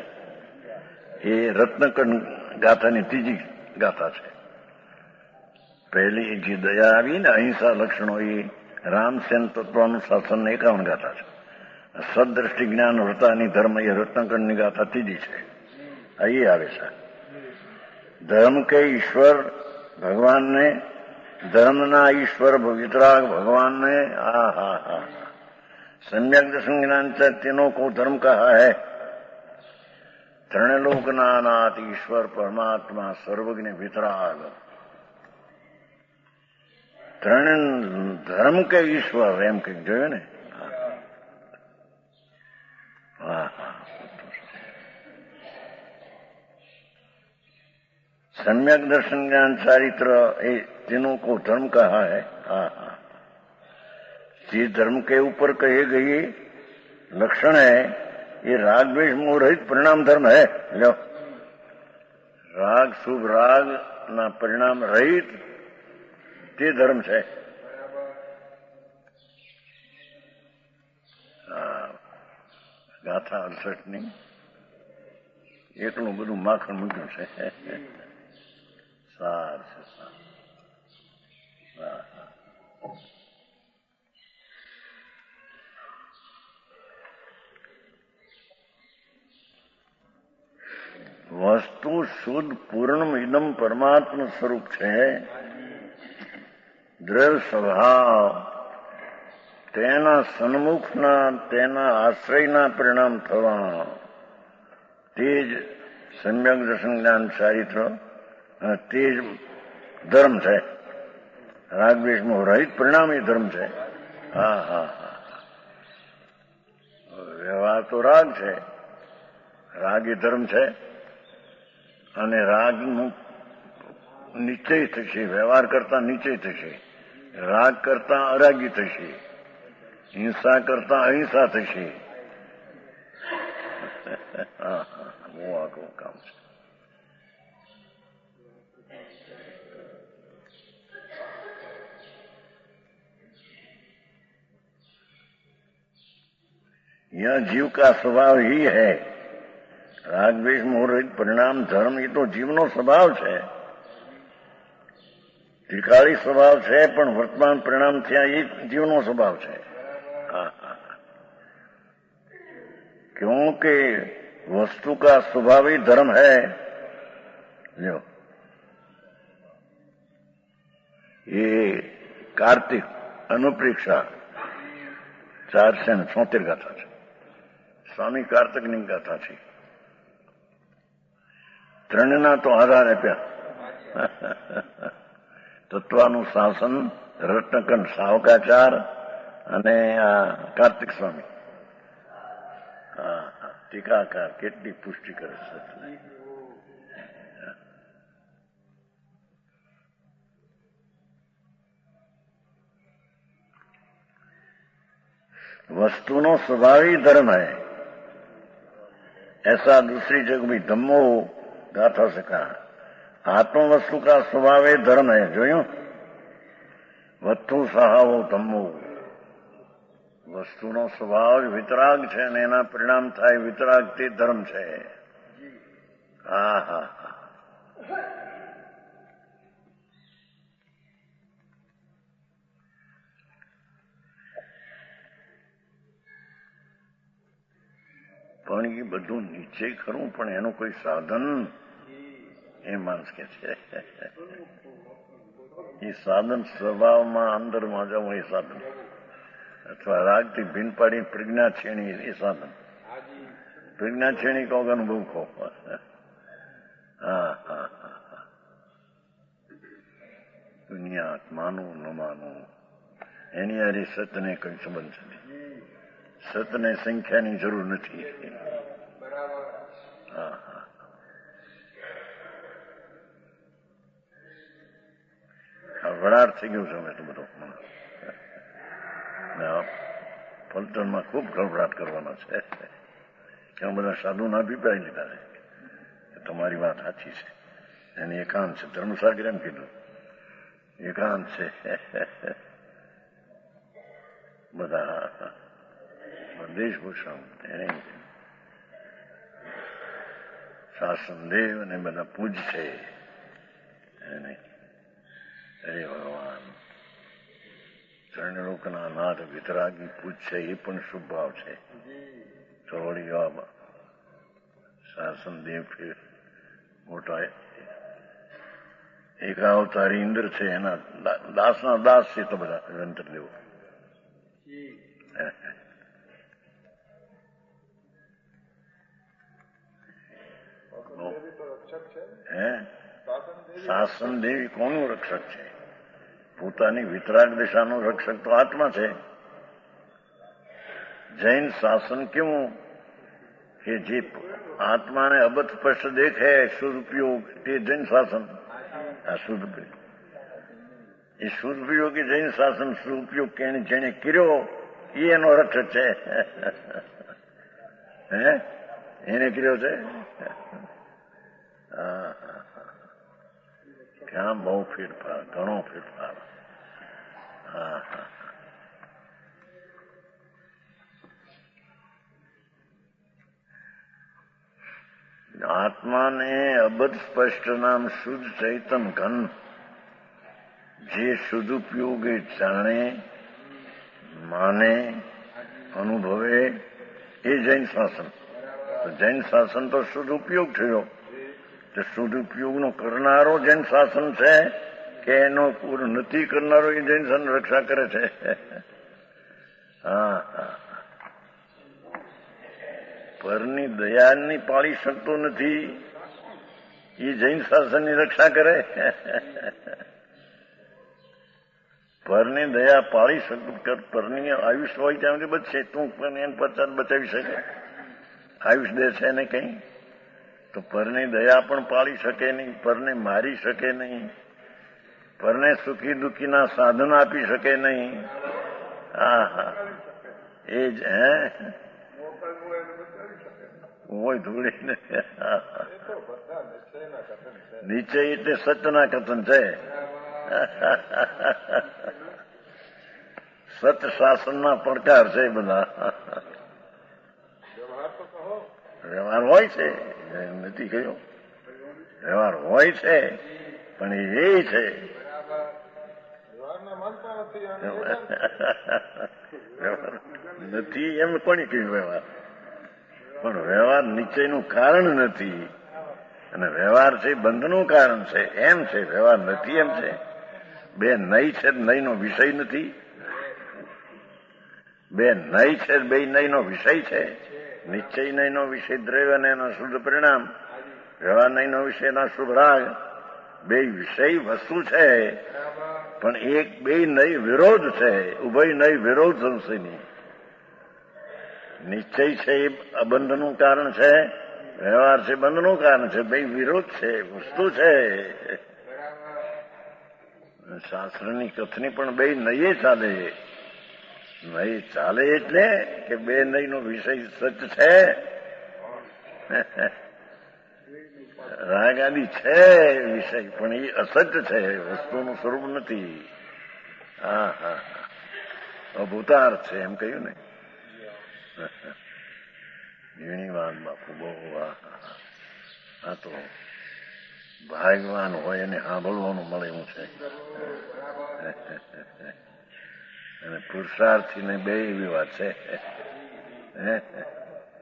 એ રત્નકંડ ગાથાની ત્રીજી ગાથા છે. પહેલી જે દયા આવી ને અહિંસા લક્ષણો એ રામસેન તત્વાનુશાસન 51 ગાથા છે. સદદ્રષ્ટિ જ્ઞાન વ્રતાની ધર્મ એ રત્નકંડની ગાથા ત્રીજી છે. અહીં આવે છે ધર્મ કે ઈશ્વર ભગવાનને, ધર્મના ઈશ્વર વિતરાગ ભગવાનને. सम्यक दर्शन ज्ञान तीनों को धर्म कहा है. त्रिलोक नाथ ईश्वर परमात्मा सर्वज्ञ वितराग ત્રણ ધર્મ કે ઈશ્વર એમ કઈક જોયું ને. सम्यक दर्शन ज्ञान चारित्र तीनों को धर्म कहा है. जिस धर्म के ऊपर कहे गए लक्षण है ये राग द्वेष मोह रहित परिणाम धर्म है. लो राग शुभ राग ना परिणाम रहित તે ધર્મ છે. ગાથા 68ની એટલું બધું માખણ મૂક્યું છે. સાર છે સાર. વસ્તુ શુદ્ધ પૂર્ણ ઇદમ પરમાત્મા સ્વરૂપ છે. દ્રવ્ય સ્વભાવ તેના સન્મુખના તેના આશ્રયના પરિણામ થવા તે જ સમ્યક દર્શન જ્ઞાન ચારિત્ર તે જ ધર્મ છે. રાગદ્વેષમાં રહિત પરિણામ એ ધર્મ છે. વ્યવહાર તો રાગ છે, રાગ એ ધર્મ છે. અને રાગનું નિશ્ચય થશે, વ્યવહાર કરતા નિશ્ચય થશે, રાગ કરતા અરાગી થશે, હિંસા કરતા અહિંસા થશે. બહુ આગળ કામ છે. यह जीव का स्वभाव ही है. રાગ દ્વેષ મોહ રહિત પરિણામ ધર્મ એ તો જીવનો સ્વભાવ છે. ત્રિકાળી સ્વભાવ છે, પણ વર્તમાન પરિણામ થયા એ જીવનો સ્વભાવ છે. क्योंकि वस्तु का स्वभाव ही धर्म है. जो ये कार्तिक अनुप्रेक्षा 476 ગાથા છે. સ્વામી કાર્તિકની ગાથા છે. ત્રણના તો આધાર આપ્યા. તત્વાનું શાસન, રત્નકંઠ સાવકાચાર અને આ કાર્તિક સ્વામી. ટીકાકાર કેટલી પુષ્ટિ કરે છે. वस्तुनो स्वभावी धर्म है, ऐसा दूसरी जगह भी धम्मो गाथा से कहा. आत्म वस्तु का स्वभाव धर्म है. જોયું? વસ્તુ સહાવો ધમ્મો. વસ્તુનો સ્વભાવ વિતરાગ છે અને એના પરિણામ થાય વિતરાગ, તે ધર્મ છે. હા હા હા. પણ એ બધું નીચે ખરું, પણ એનું કોઈ સાધન એ માણસ કે છે. એ સાધન સ્વભાવમાં અંદરમાં જવું એ સાધન, અથવા રાગથી ભીન પાડી પ્રજ્ઞા છેણી એ સાધન. પ્રજ્ઞા છેણી કહો કે અનુભવ કહો. હા હા હા. દુનિયા માનું ન માનું એની હારે સતને કઈ સંબંધ છે નહીં. સતને સંખ્યાની જરૂર નથી. હા હા. વડાર થઈ ગયું છે અમે તો બધો. પલટનમાં ખૂબ ગડબડાટ કરવાના છે. ત્યાં બધા સાધુના અભિપ્રાય લીધા છે. તમારી વાત સાચી છે. એની એકાંત છે. ધર્મસાગર એમ કીધું એકાંત છે. બધા દેશભૂષણ એને શાસનદેવ અને બધા પૂજ છે એને. અરે ભગવાન, ત્રણલોકના નાથ વિતરાગી પૂજ છે એ પણ શુભ ભાવ છે. તો વળી શાસનદેવ મોટા એકાવતારી ઇન્દ્ર છે, એના દાસના દાસ છે. તો બધા નિરંતર દેવો શાસન દેવી કોનું રક્ષક છે? પોતાની વિતરાગ દિશાનું રક્ષક તો આત્મા છે. જૈન શાસન કેવું કે જે આત્માને અબધ સ્પષ્ટ દેખે સદુપયોગ, તે જૈન શાસન. આ સદુપયોગ એ સદુપયોગી જૈન શાસન સદુપયોગ જેને કર્યો એ એનો રક્ષક છે. હે એને કર્યો છે. ક્યાં બહુ ફેરફાર, ઘણો ફેરફાર. હા હા. આત્માને અબધ સ્પષ્ટ નામ શુદ્ધ ચૈતન ઘન, જે સદુપયોગે જાણે, માને, અનુભવે એ જૈન શાસન. તો જૈન શાસન તો સદુપયોગ થયો. તો સદુપયોગનો કરનારો જૈન શાસન છે કે એનો નથી કરનારો એ જૈન શાસન રક્ષા કરે છે. હા હા. પરની દયાની પાળી શકતો નથી એ જૈન શાસનની રક્ષા કરે. પરની દયા પાળી શકતું, પરની આયુષ્ય હોય ત્યાં સુધી બચશે. તું પણ એને પચાસ બચાવી શકે? આયુષ દે છે ને કઈ? તો પરની દયા પણ પાળી શકે નહીં, પરને મારી શકે નહીં, પરને સુખી દુઃખીના સાધન આપી શકે નહીં. હા હા. એ જ હોય ધૂળીને નીચે એટલે સતના કથન છે. સત શાસનના પડકાર છે બધા. વ્યવહાર હોય છે, નથી કહ્યું, વ્યવહાર હોય છે, પણ એ છે નથી એમ કોને કહ્યું વ્યવહાર? પણ વ્યવહાર નિશ્ચયનું કારણ નથી, અને વ્યવહાર છે બંધનું કારણ છે એમ છે. વ્યવહાર નથી એમ છે. બે નઈ છે, નઈનો વિષય નથી. બે નઈ છે, બે નઈનો વિષય છે. નિશ્ચય નઈનો વિષય દ્રવ્ય અને એના શુદ્ધ પરિણામ, વ્યવહાર નઈનો વિષય એના શુભ રાગ. બે વિષય વસ્તુ છે, પણ એક બે નઈ વિરોધ છે. ઉભય નઈ વિરોધ સંશયની. નિશ્ચય છે એ અબંધનું કારણ છે, વ્યવહાર છે બંધનું કારણ છે. બે વિરોધ છે, વસ્તુ છે. શાસ્ત્રની કથની પણ બે નઈએ ચાલે. નહીં ચાલે એટલે કે બે નઈનો વિષય સચ છે. રાગ આદિ છે વિષય, પણ એ અસત્ય છે, વસ્તુનું સ્વરૂપ નથી. હા હા અભૂતાર્થ છે એમ કહ્યું ને. ઘણી વાત બાપુ બહુ. આ તો ભાગવાન હોય એને સાંભળવાનું મળે એવું છે. અને પુરુષાર્થીને બે એવી વાત છે.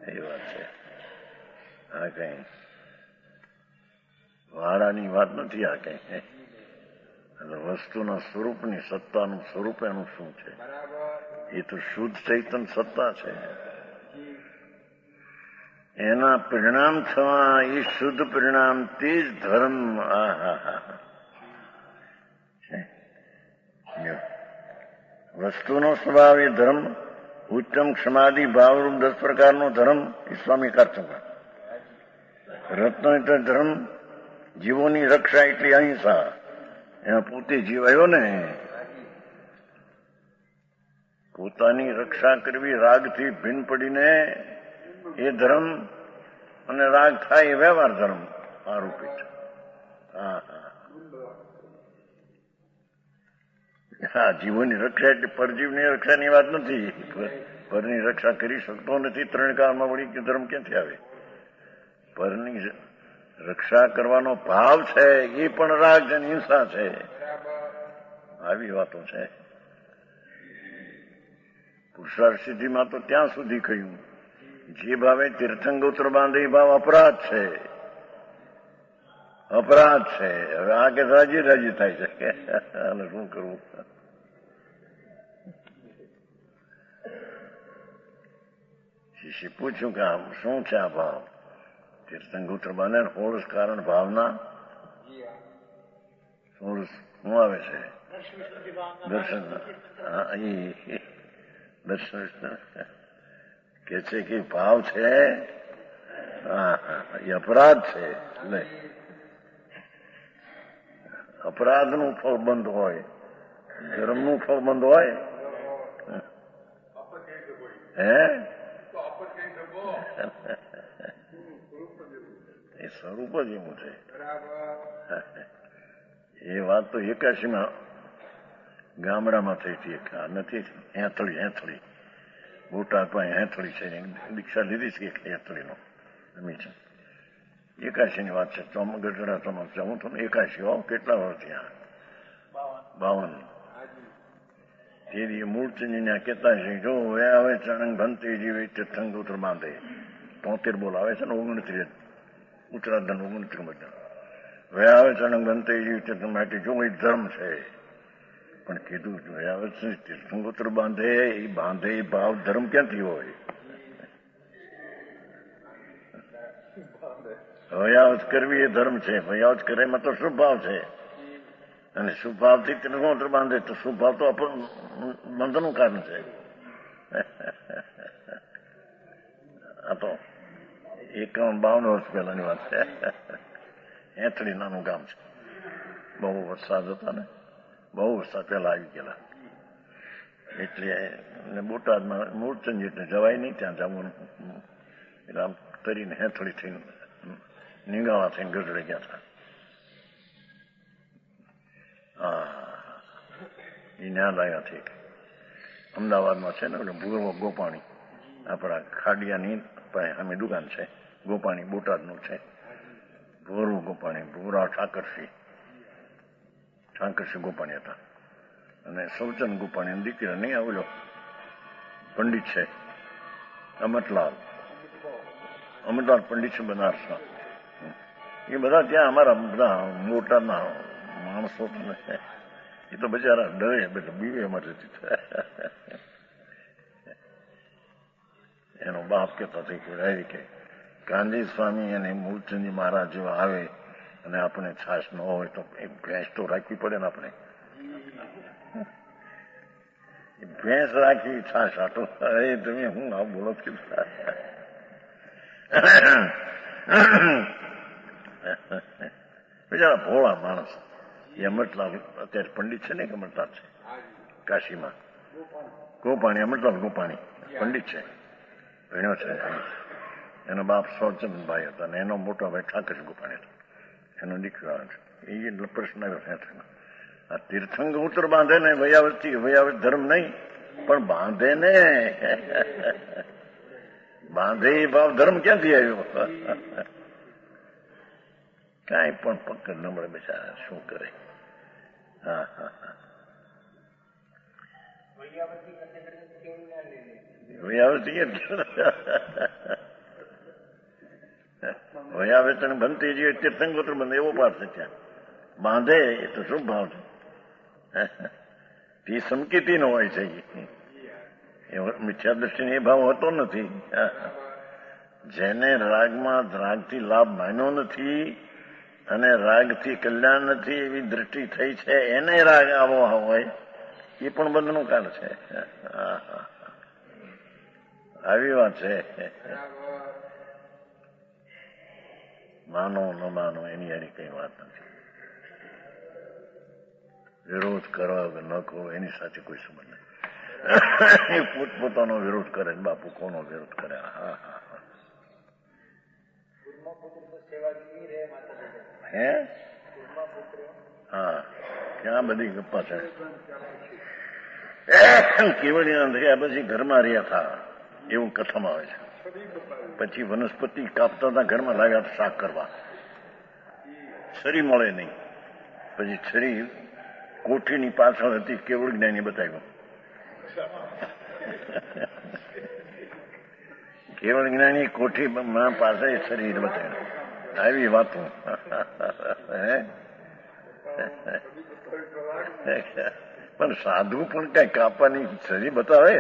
એ વાત છે. આ કઈ વાડાની વાત નથી. આ કઈ એટલે વસ્તુના સ્વરૂપની, સત્તાનું સ્વરૂપ એનું શું છે? એ તો શુદ્ધ ચૈતન સત્તા છે. એના પરિણામ થવા, એ શુદ્ધ પરિણામ તે જ ધર્મ. વસ્તુનો સ્વભાવ એ ધર્મ, ઉત્તમ ક્ષમાદિ ભાવરૂપ 10 પ્રકારનો ધર્મ એ સ્વામી કારચંદ્ર. રત્ન એટલે ધર્મ, જીવોની રક્ષા એટલે અહિંસા. એમાં પોતે જીવ આવ્યો ને, પોતાની રક્ષા કરવી રાગથી ભિન્ન પડીને એ ધર્મ, અને રાગ થાય એ વ્યવહાર ધર્મ આરોપિત. હા જીવોની રક્ષા એટલે પરજીવની રક્ષાની વાત નથી. પરની રક્ષા કરી શકતો નથી, 3 કાળમાં વળી કે ધર્મ ક્યાંથી આવે? પરની રક્ષા કરવાનો ભાવ છે એ પણ રાગ છે, હિંસા છે. આવી વાતો છે. પુરુષાર્થ સિદ્ધિમાં તો ત્યાં સુધી કહ્યું, જે ભાવે તીર્થંગોત્ર બાંધે એ ભાવ અપરાધ છે. અપરાધ છે. હવે આ કે રાજી રાજી થાય છે અને શું કરવું? શિષ્ય પૂછ્યું કે આમ શું છે આ ભાવ? તીર્થંગોત્ર બાંધે હોળસ કારણ ભાવના. હોળસ શું આવે છે? દર્શન. દર્શન કે છે કે ભાવ છે એ અપરાધ છે. અપરાધનું ફળ બંધ હોય, ધર્મનું ફળ બંધ હોય. એ સ્વરૂપ જ એવું છે. એ વાત તો 81માં ગામડામાં થઈ હતી. નથી હેથળી બોટાદ પાસે હેથળી છે. દીક્ષા લીધી છે કે હેથળીનો જમી છે. 81ની વાત છે. ગઢડા ચોમાસા હું તમને 81 કેટલા વર્ષ ત્યાં 52. તે મૂળચંદીને કહેતા છે જો હવે ચણંગ ભંતે જીવે તીર્થંગોત્ર બાંધે 73 બોલાવે છે ને 29 ઉત્તરાધન 29 હવે આવે ચણંગ ભંતે જીવ તીર્થ માટે જો એ ધર્મ છે. પણ કીધું હવે તીર્થંગોત્ર બાંધે એ ભાવ ધર્મ ક્યાંથી હોય? હયાવત કરવી એ ધર્મ છે. હયાવત કરે એમાં તો શુભ ભાવ છે, અને શુભ ભાવથી તીર્થંગોત્ર બાંધે તો શુભ ભાવ તો બંધનું કારણ છે. આ તો 51-52 વર્ષ પહેલાની વાત છે. હેથળી નાનું ગામ છે. બહુ વરસાદ હતા ને, બહુ વરસાદ પહેલા આવી ગયેલા. એટલે બોટાદમાં મૂળચંદ એટલે જવાય નહીં, ત્યાં જવાનું. એટલે આમ તરીને હેથળી થઈને નીંગાવા થઈને ગઢડે ગયા હતા. એ ન્યા લાગ્યા ઠીક. અમદાવાદમાં છે ને ભૂર્વ ગોપાણી આપણા ખાડિયાની પાસે આમી દુકાન છે, ગોપાણી બોટાદનું છે, ભોરું ગોપાણી, ભોરા ઠાકરસિંહ ગોપાણી હતા, અને સૌચંદ ગોપાણી દીકરા નહીં આવેલો પંડિત છે, અમરલાલ પંડિત છે બનારસના. એ બધા ત્યાં અમારા બધા મોટાના માણસો એ તો બિચારા ડરે, બધા બીવે માટે. એનો બાપ કહેતો કે ગાંધી સ્વામી અને મૂળચંદજી મહારાજ જેવા આવે અને આપણે છાશ ન હોય તો એક ભેંસ તો રાખવી પડે ને આપણે. ભેંસ રાખી છાશ આટો. અરે તમે હું આ બોલો છો. બિચારા ભોળા માણસ. એ અમરલાલ અત્યારે પંડિત છે ને, અમરલાલ છે કાશીમાં, ગોપાણી, અમરલાલ ગોપાણી પંડિત છે, ભણ્યો છે. એનો બાપ સૌચંદભાઈ હતા અને એનો મોટો ભાઈ ઠાકર ગોપાણી હતો, એનો દીકરો આવે છે. એ પ્રશ્ન આવ્યો, આ તીર્થંગ ઉત્તર બાંધે ને વયાવત ધર્મ નહીં પણ બાંધે ને, બાંધે એ ભાવ ધર્મ ક્યાંથી આવ્યો? કાંઈ પણ પકડ ન મળે બિચારા, શું કરે? વયાવત બનતી જે તીર્થંગોત્ર બંધ એવો પાઠ છે. ત્યાં બાંધે એ તો શું ભાવ છે? તે સંકેતી નો હોય છે. મિથ્યા દ્રષ્ટિને એ ભાવ હોતો નથી. જેને રાગથી લાભ માન્યો નથી અને રાગથી કલ્યાણ નથી એવી દ્રષ્ટિ થઈ છે, એને રાગ આવો હોય એ પણ બંધનું કારણ છે. આવી વાત છે. માનો ન માનો એની યારી કઈ વાત નથી. વિરોધ કરો કે ન કરો એની સાથે કોઈ સંબંધ નથી. એ પોતપોતાનો વિરોધ કરે, બાપુ કોનો વિરોધ કરે? હે હા, ક્યાં બધી ગપ્પા છે. કેવડિયા થયા પછી ઘરમાં રહ્યા હતા એવું કથામાં આવે છે. પછી વનસ્પતિ કાપતા હતા, ઘરમાં લાગ્યા હતા શાક કરવા, છરી મળે નહીં. પછી છરી કોઠીની પાછળ હતી, કેવળ જ્ઞાની બતાવ્યું. કેવળ જ્ઞાની કોઠી પાસે શરીર બતાવ્યું. આવી વાતો. પણ સાધુ પણ કઈ કાપવાની છરી બતાવે?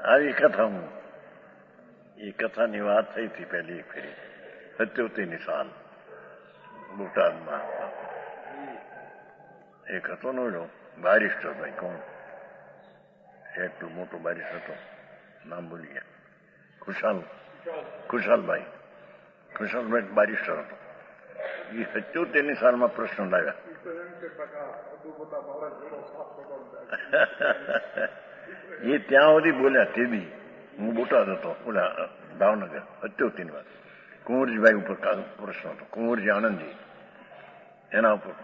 આવી કથા, એ કથાની વાત થઈ હતી પહેલી એક ફેરી 77ની સાલ બોટાદમાં. એક હતો નો બારિસ્ટર ભાઈ, કોણ એટલું મોટો બારિસ્ટર હતો, નામ ભૂલી ગયા, ખુશાલભાઈ બારિસ્ટર હતો. એ 77ની સાલમાં પ્રશ્ન લાવ્યા. એ ત્યાં સુધી બોલ્યા. તે બી હું બોટાદ હતો, ઓલા ભાવનગર, 77ની વાત. કુંવરજીભાઈ ઉપર પ્રશ્ન હતો, કુંવરજી આનંદજી, એના ઉપર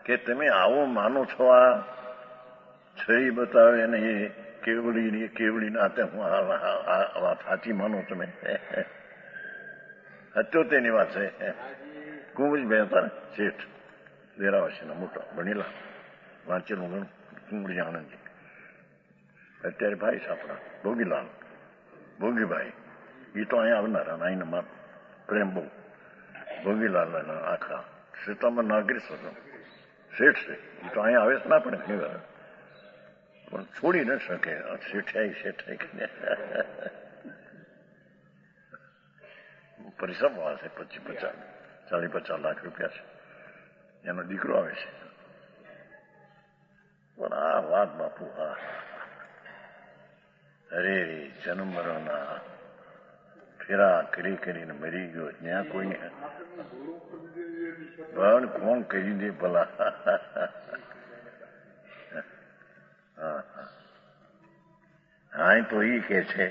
કે તમે આવો માનો છો? આ છરી બતાવે અને એ કેવડી ના હું વાત સાચી માનો તમે? 77ની વાત છે. કુંવરજીભાઈ હતા શેઠ, વેરાવસીના મોટા, ભણેલા, વાંચેલું ઘણું. કુંવરજી આનંદજી અત્યારે ભાઈ છે આપણા ભોગીભાઈ. એ તો અહીંયા આવનારા, અહીંના પ્રેમ બહુ. ભોગીલાલ આખા શ્વેતાંબર નાગરિક હતો, શેઠ છે. એ તો અહીંયા આવે જ ના પડે ઘણી વાર, પણ છોડી ન શકે. શેઠાઈ પરિશ્રમ છે. 40-50 લાખ રૂપિયા છે. એનો દીકરો આવે છે. પણ આ વાત બાપુ, હા, અરે જન્મ મરણના ફેરા કરીને મરી ગયો. ત્યાં કોઈને પણ કોણ કહી દે ભલા? હા, તો એ કે છે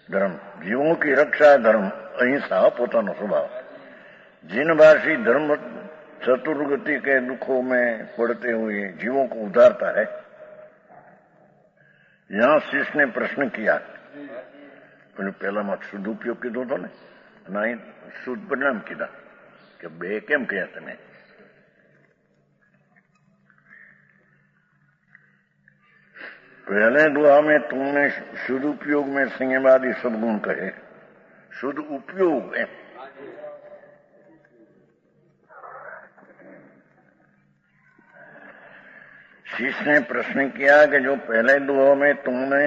ધર્મ જીવો કી રક્ષા, ધર્મ અહિંસા પોતાનો સ્વભાવ. જીનભાષી ધર્મ चतुर्गति के दुखों में पड़ते हुए जीवों को उधारता है। यहां शिष्य ने प्रश्न किया, पहला मत शुद्ध उपयोग कीधो तो ने नहीं शुद्ध परिणाम कीधा कि बे केम कह्या तमे? पहले दुआ में तुमने शुद्ध उपयोग में संयमादि सदगुण कहे, शुद्ध उपयोग है। शिष्य ने प्रश्न किया कि जो पहले दुआ में तुमने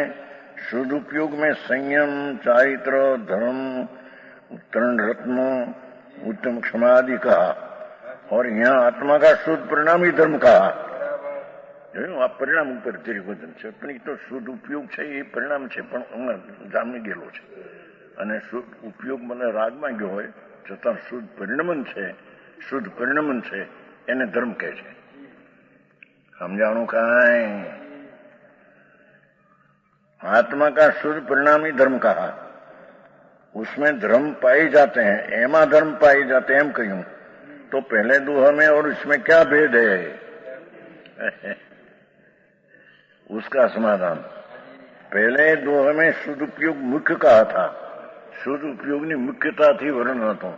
शुद्ध उपयोग में संयम, चारित्र, धर्म, उत्तरण रत्नों, उत्तम क्षमा आदि कहा और यहाँ आत्मा का शुद्ध परिणाम ही धर्म कहा। આ પરિણામ ઉપર તેરી વજન છે, પણ એ તો શુદ્ધ ઉપયોગ છે એ પરિણામ છે, પણ હમણાં જામી ગયેલો છે અને શુદ્ધ ઉપયોગ મને રાગમાં ગયો હોય છતાં શુદ્ધ પરિણમન છે એને ધર્મ કહે છે। समझाणु काई? आत्मा का शुद्ध परिणाम ही धर्म कहा, उसमें धर्म पाए जाते हैं, एमा धर्म पाए जाते हैं। हम कहूं तो पहले दोहा में और इसमें क्या भेद है? उसका समाधान पहले दोहा में शुद्ध उपयोग मुख्य कहा था, शुद्ध उपयोग ની મુખ્યતાથી વર્ણન હતો।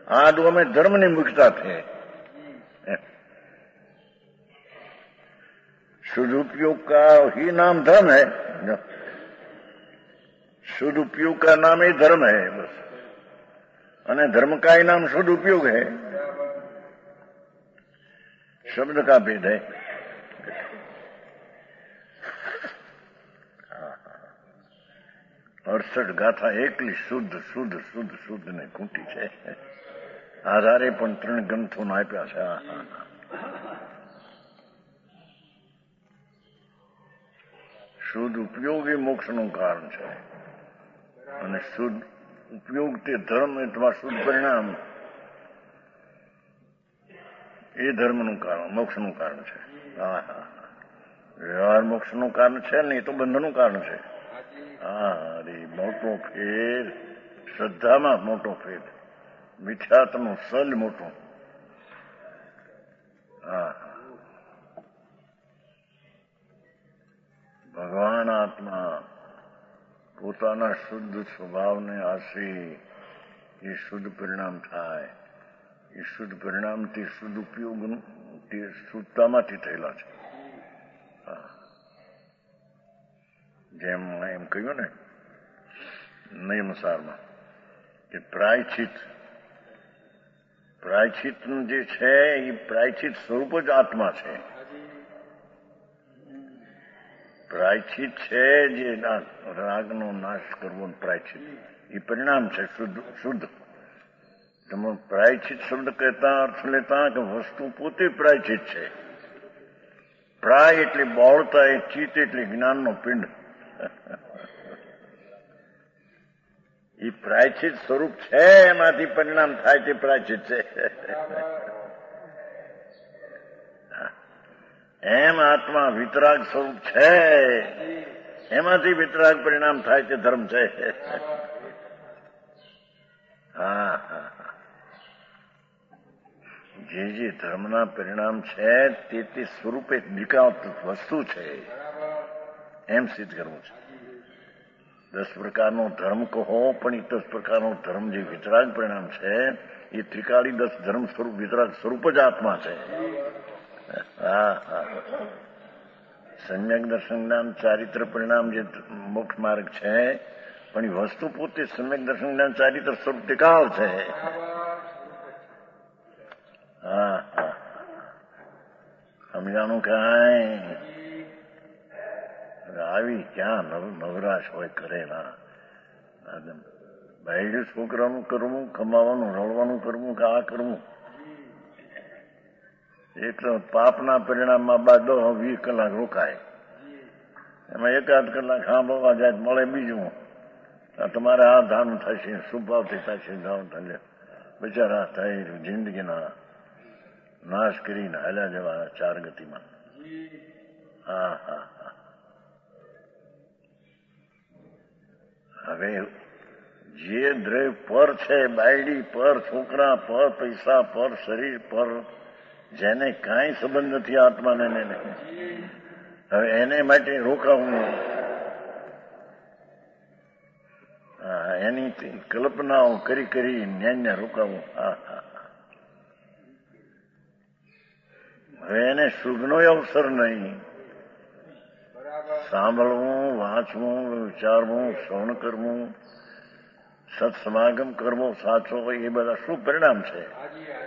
આ दोहा में धर्म ની मुख्यता थे। शुद्ध उपयोग का ही नाम धर्म है, शुद्ध उपयोग का नाम ही धर्म है बस, अने धर्म का ही नाम शुद्ध उपयोग है। शब्द का भेद है। अड़सठ गाथा एकली शुद्ध शुद्ध शुद्ध शुद्ध ने खूंटी है। आधारे पण 3 ग्रंथो आप्या छे। शुद्ध उपयोग ही मोक्षનું કારણ છે અને શુદ્ધ ઉપયોગ તે ધર્મ અથવા શુદ્ધ પરિણામ એ ધર્મનું કારણ, મોક્ષનું કારણ છે। વ્યવહાર મોક્ષનું કારણ છે ને, એ તો બંધનનું કારણ છે। અરે મોટો ફેર, શ્રદ્ધામાં મોટો ફેર, મિથ્યાત્વનું સલ મોટું। ભગવાન આત્મા પોતાના શુદ્ધ સ્વભાવને આશરે એ શુદ્ધ પરિણામ થાય। એ શુદ્ધ પરિણામથી શુદ્ધ ઉપયોગ તે શુદ્ધતામાંથી થયેલા છે। જેમ એમ કહ્યું ને નિયમસારમાં કે પ્રાયશ્ચિત જે છે એ પ્રાયશ્ચિત સ્વરૂપ જ આત્મા છે। પ્રાયશ્ચિત છે જે રાગનો નાશ કરવો, પ્રાયશ્ચિત એ પરિણામ છે શુદ્ધ। તમે પ્રાયશ્ચિત શબ્દ કહેતા અર્થ લેતા કે વસ્તુ પોતે પ્રાયશ્ચિત છે। પ્રાય એટલે બહોળતા, એ ચિત્ત એટલે જ્ઞાનનો પિંડ। એ પ્રાયશ્ચિત સ્વરૂપ છે, એમાંથી પરિણામ થાય તે પ્રાયશ્ચિત છે। એમ આત્મા વિતરાગ સ્વરૂપ છે, એમાંથી વિતરાગ પરિણામ થાય તે ધર્મ છે। જે ધર્મના પરિણામ છે તે સ્વરૂપે નિકાત વસ્તુ છે, એમ સિદ્ધ કરવું છે। 10 પ્રકારનો ધર્મ કહો, પણ એ 10 પ્રકારનો ધર્મ જે વિતરાગ પરિણામ છે એ ત્રિકાળી 10 ધર્મ સ્વરૂપ વિતરાગ સ્વરૂપ જ આત્મા છે। સમ્યક દર્શન જ્ઞાન ચારિત્ર પરિણામ જે મોક્ષ માર્ગ છે, પણ એ વસ્તુ પોતે સમ્યક દર્શન જ્ઞાન ચારિત્ર સ્વરૂપ ટિકાવ છે। સમજાણું કાંઈ? આવી ક્યાં નવરાશ હોય કરેલા। બહેરું છોકરાનું કરવું, કમાવાનું, રળવાનું કરવું કે આ કરવું, એક પાપના પરિણામમાં 10-20 કલાક રોકાય, એમાં 1-8 કલાક સાંભળવા જાય મળે બીજું, તમારે આ ધામ થશે, શુભાવથી થશે, ધામ થશે, બિચારા થઈ જિંદગીના નાશ કરીને હાલ્યા જવા 4 ગતિમાં। હવે જે દ્રવ્ય પર છે, બાયડી પર, છોકરા પર, પૈસા પર, શરીર પર, જેને કાંઈ સંબંધ નથી આત્માને, હવે એને માટે રોકાવું, એની કલ્પનાઓ કરી કરી ન્યાય રોકાવું. હવે એને સુખનો અવસર નહીં. સાંભળવું, વાંચવું, વિચારવું, શ્રવણ કરવું, સત્સમાગમ કરવો સાચો હોય, એ બધા શું પરિણામ છે?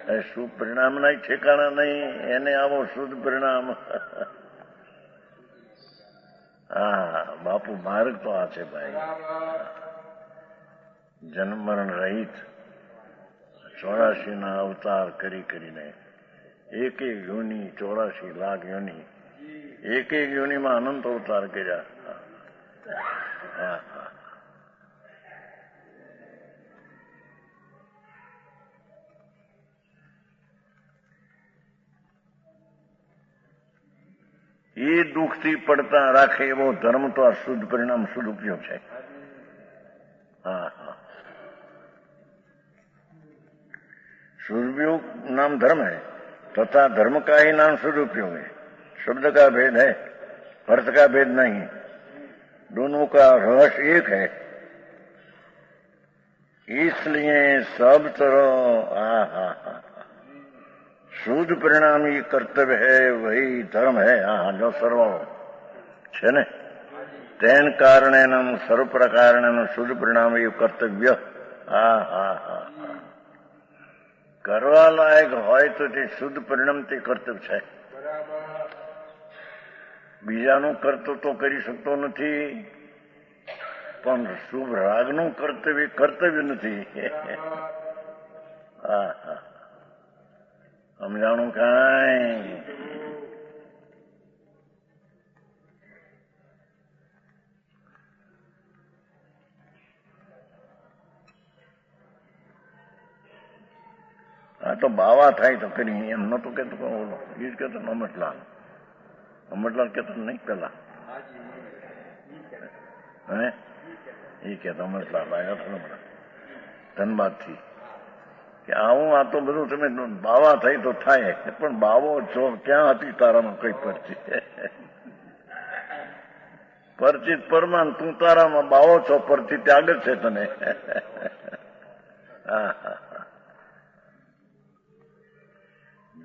એ શું પરિણામના ઠેકાણા નહીં, એને આવો શુદ્ધ પરિણામ. હા, બાપુ માર્ગ તો આ છે ભાઈ. જન્મ મરણ રહિત 84 અવતાર કરી કરીને એક યોની 84 લાખ યોની, એક યોનીમાં અનંત અવતાર કર્યા. એ દુઃખથી પડતા રાખે એવો ધર્મ તો આ શુદ્ધ પરિણામ, શુદ્ધ ઉપયોગ છે. शुद्ध नाम धर्म है तथा धर्म का ही नाम शुद्ध उपयोग है. शब्द का भेद है, अर्थ का भेद नहीं, दोनों का रहस्य एक है. इसलिए सब तरह शुद्ध परिणाम ये कर्तव्य है, वही धर्म है. जो सर्व છે ને તેન કારણે સર્વ પ્રકારણે શુદ્ધ પરિણામ એ કર્તવ્ય. કરવા લાયક હોય તો તે શુદ્ધ પરિણામ તે કર્તવ્ય છે. બીજાનું કર્તવ્ય તો કરી શકતો નથી, પણ શુભ રાગનું કર્તવ્ય કર્તવ્ય નથી. સમજાણું કાંઈ? આ તો બાવા થાય તો કરી, એમ નતું કેતો. ઓલો એ જ કેતો અમટલાલ, અમટલાલ કેતો નહીં પેલા, હે એ કેતો અમટલાલ આવ્યા હતા હમણાં ધનબાદ થી કે આવું આ તો બધું તમે બાવા થઈ તો થાય, પણ બાવો છો ક્યાં હતી તારામાં કઈ પરચિત? પરચિત પરમાન તું તારામાં બાવો છો, પરચિત ત્યાગ જ છે તને.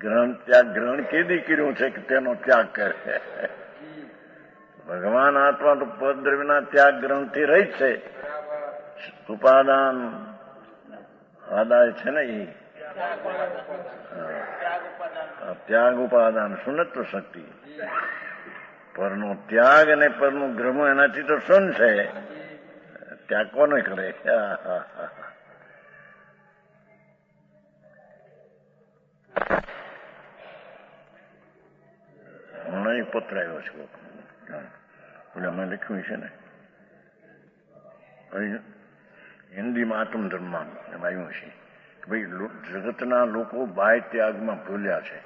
ગ્રહણ ત્યાગ ગ્રહણ કેદી કર્યું છે કે તેનો ત્યાગ કરે? ભગવાન આત્મા તો પદ્રવ્યના ત્યાગ ગ્રહણથી રહી છે. ઉપાદાન આદાય છે ને એ ત્યાગ ઉપાદાન સુનત્વ શક્તિ, પરનો ત્યાગ અને પરનું ગ્રહ એનાથી તો સુન છે. ત્યાગ કોને કરે? હમણાં એક પત્ર આવ્યો છે, એટલે અમે લખ્યું છે ને હિન્દીમાં આત્મધર્મમાં એમ આવ્યું છે કે ભાઈ જગતના લોકો બાહ્ય ત્યાગમાં ભૂલ્યા છે,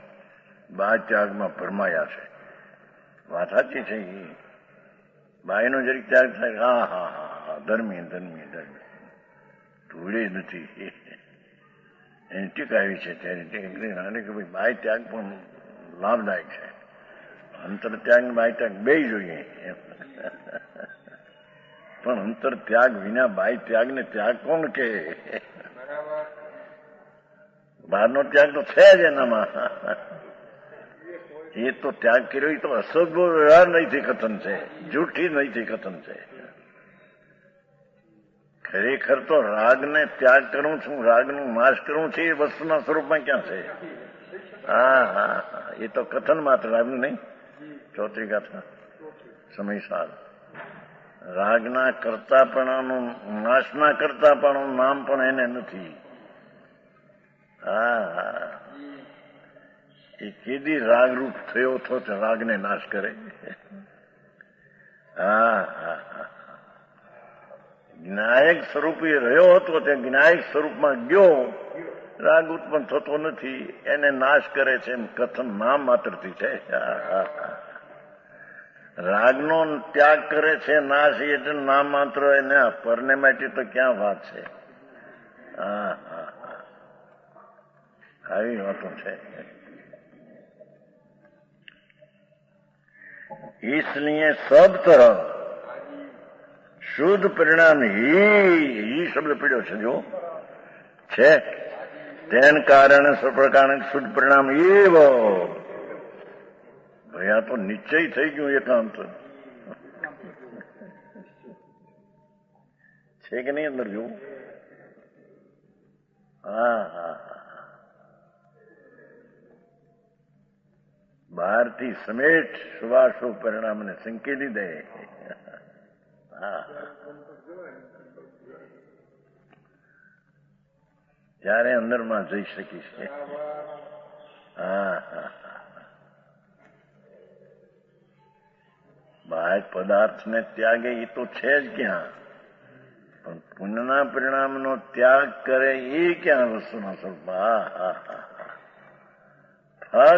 બાહ્ય ત્યાગમાં ભરમાયા છે. વાત સાચી છે. એ બાહ્યનો જરીક ત્યાગ થાય, ધર્મી ધર્મી ધર્મી ભૂલે જ નથી. એની ટીકા આવી છે ત્યારે કે ભાઈ બાહ્ય ત્યાગ પણ લાભદાયક છે. અંતર ત્યાગ ને બાહ્ય ત્યાગ બે જોઈએ, પણ અંતર ત્યાગ વિના બાહ્ય ત્યાગ ને ત્યાગ કોણ કે? બહારનો ત્યાગ તો છે જ એનામાં. એ તો ત્યાગ કર્યો એ તો અસદો વ્યવહાર નહીંથી કથન છે, જૂઠી નહીંથી કથન છે. ખરેખર તો રાગને ત્યાગ કરવું છું, રાગનું નાશ કરવું છે, એ વસ્તુના સ્વરૂપમાં ક્યાં છે? એ તો કથન માત્ર રાગનું નહીં. ચોત્રી ગાથા સમય સાર રાગના કરતાપણાનું, નાશના કરતાપણાનું નામ પણ એને નથી. એ કેદી રાગરૂપ થયો હતો તે રાગને નાશ કરે. જ્ઞાયક સ્વરૂપે રહ્યો હતો તે જ્ઞાયક સ્વરૂપમાં ગયો, રાગ ઉત્પન્ન થતો નથી, એને નાશ કરે છે. એમ કથન નામ માત્રથી છે. રાગનો ત્યાગ કરે છે નાશ એટલે નામ માત્ર એને પરને માટે તો ક્યાં વાત છે. હા હા આવી વાતો છે. इसलिए सब तरह શુદ્ધ પરિણામ ही શબ્દ પીડ્યો છે જો છે તેન કારણે સપ્રકારે શુદ્ધ પરિણામ એવ ભાઈ આ તો નિશ્ચય થઈ ગયું એકાંત છે કે નહીં અંદર જોવું. હા હા બહારથી સમેટ શુભાશુભ પરિણામને સંકેતી દે. હા ત્યારે અંદરમાં જઈ શકીશ. હા હા બાહ્ય પદાર્થને ત્યાગે એ તો છે જ ક્યાં, પણ પુણ્યના પરિણામનો ત્યાગ કરે એ ક્યાં વસ્તુનો સ્વરૂપ. હા હા હા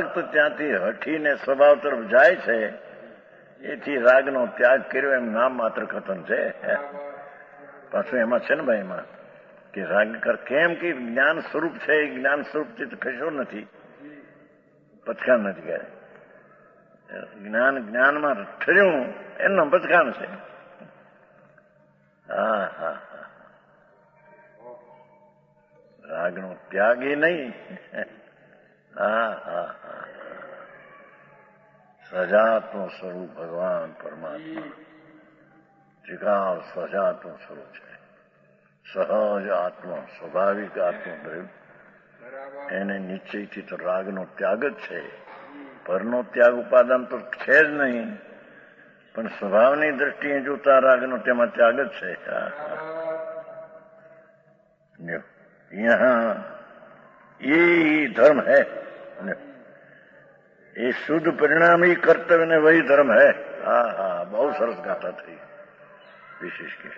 ફક્ત ત્યાંથી હઠીને સ્વભાવ તરફ જાય છે એથી રાગનો ત્યાગ કર્યો એમ નામ માત્ર કથન છે. પાછું એમાં છે ને ભાઈ એમાં કે રાગ કેમ કે જ્ઞાન સ્વરૂપ છે એ જ્ઞાન સ્વરૂપથી તો કશો નથી, પચકાણ નથી કરે. જ્ઞાનમાં ઠર્યું એમનો પચકાણ છે. હા હા હા રાગનો ત્યાગ એ નહીં. હા હા હા સજાત્મ સ્વરૂપ ભગવાન પરમાત્મા ત્રિકાળ સજાત્મ સ્વરૂપ છે. સહજ આત્મા સ્વાભાવિક આત્મદ્રવ્ય એને નિશ્ચયથી તો રાગનો ત્યાગ જ છે. પરનો ત્યાગ ઉપાદાન તો છે જ નહીં, પણ સ્વભાવની દ્રષ્ટિએ જોતા રાગનો તેમાં ત્યાગ જ છે. યહાં ये धर्म है, ये शुद्ध परिणाम ही कर्तव्य ने वही धर्म है. हाँ हाँ बहुत सरस गाथा थी विशेष के.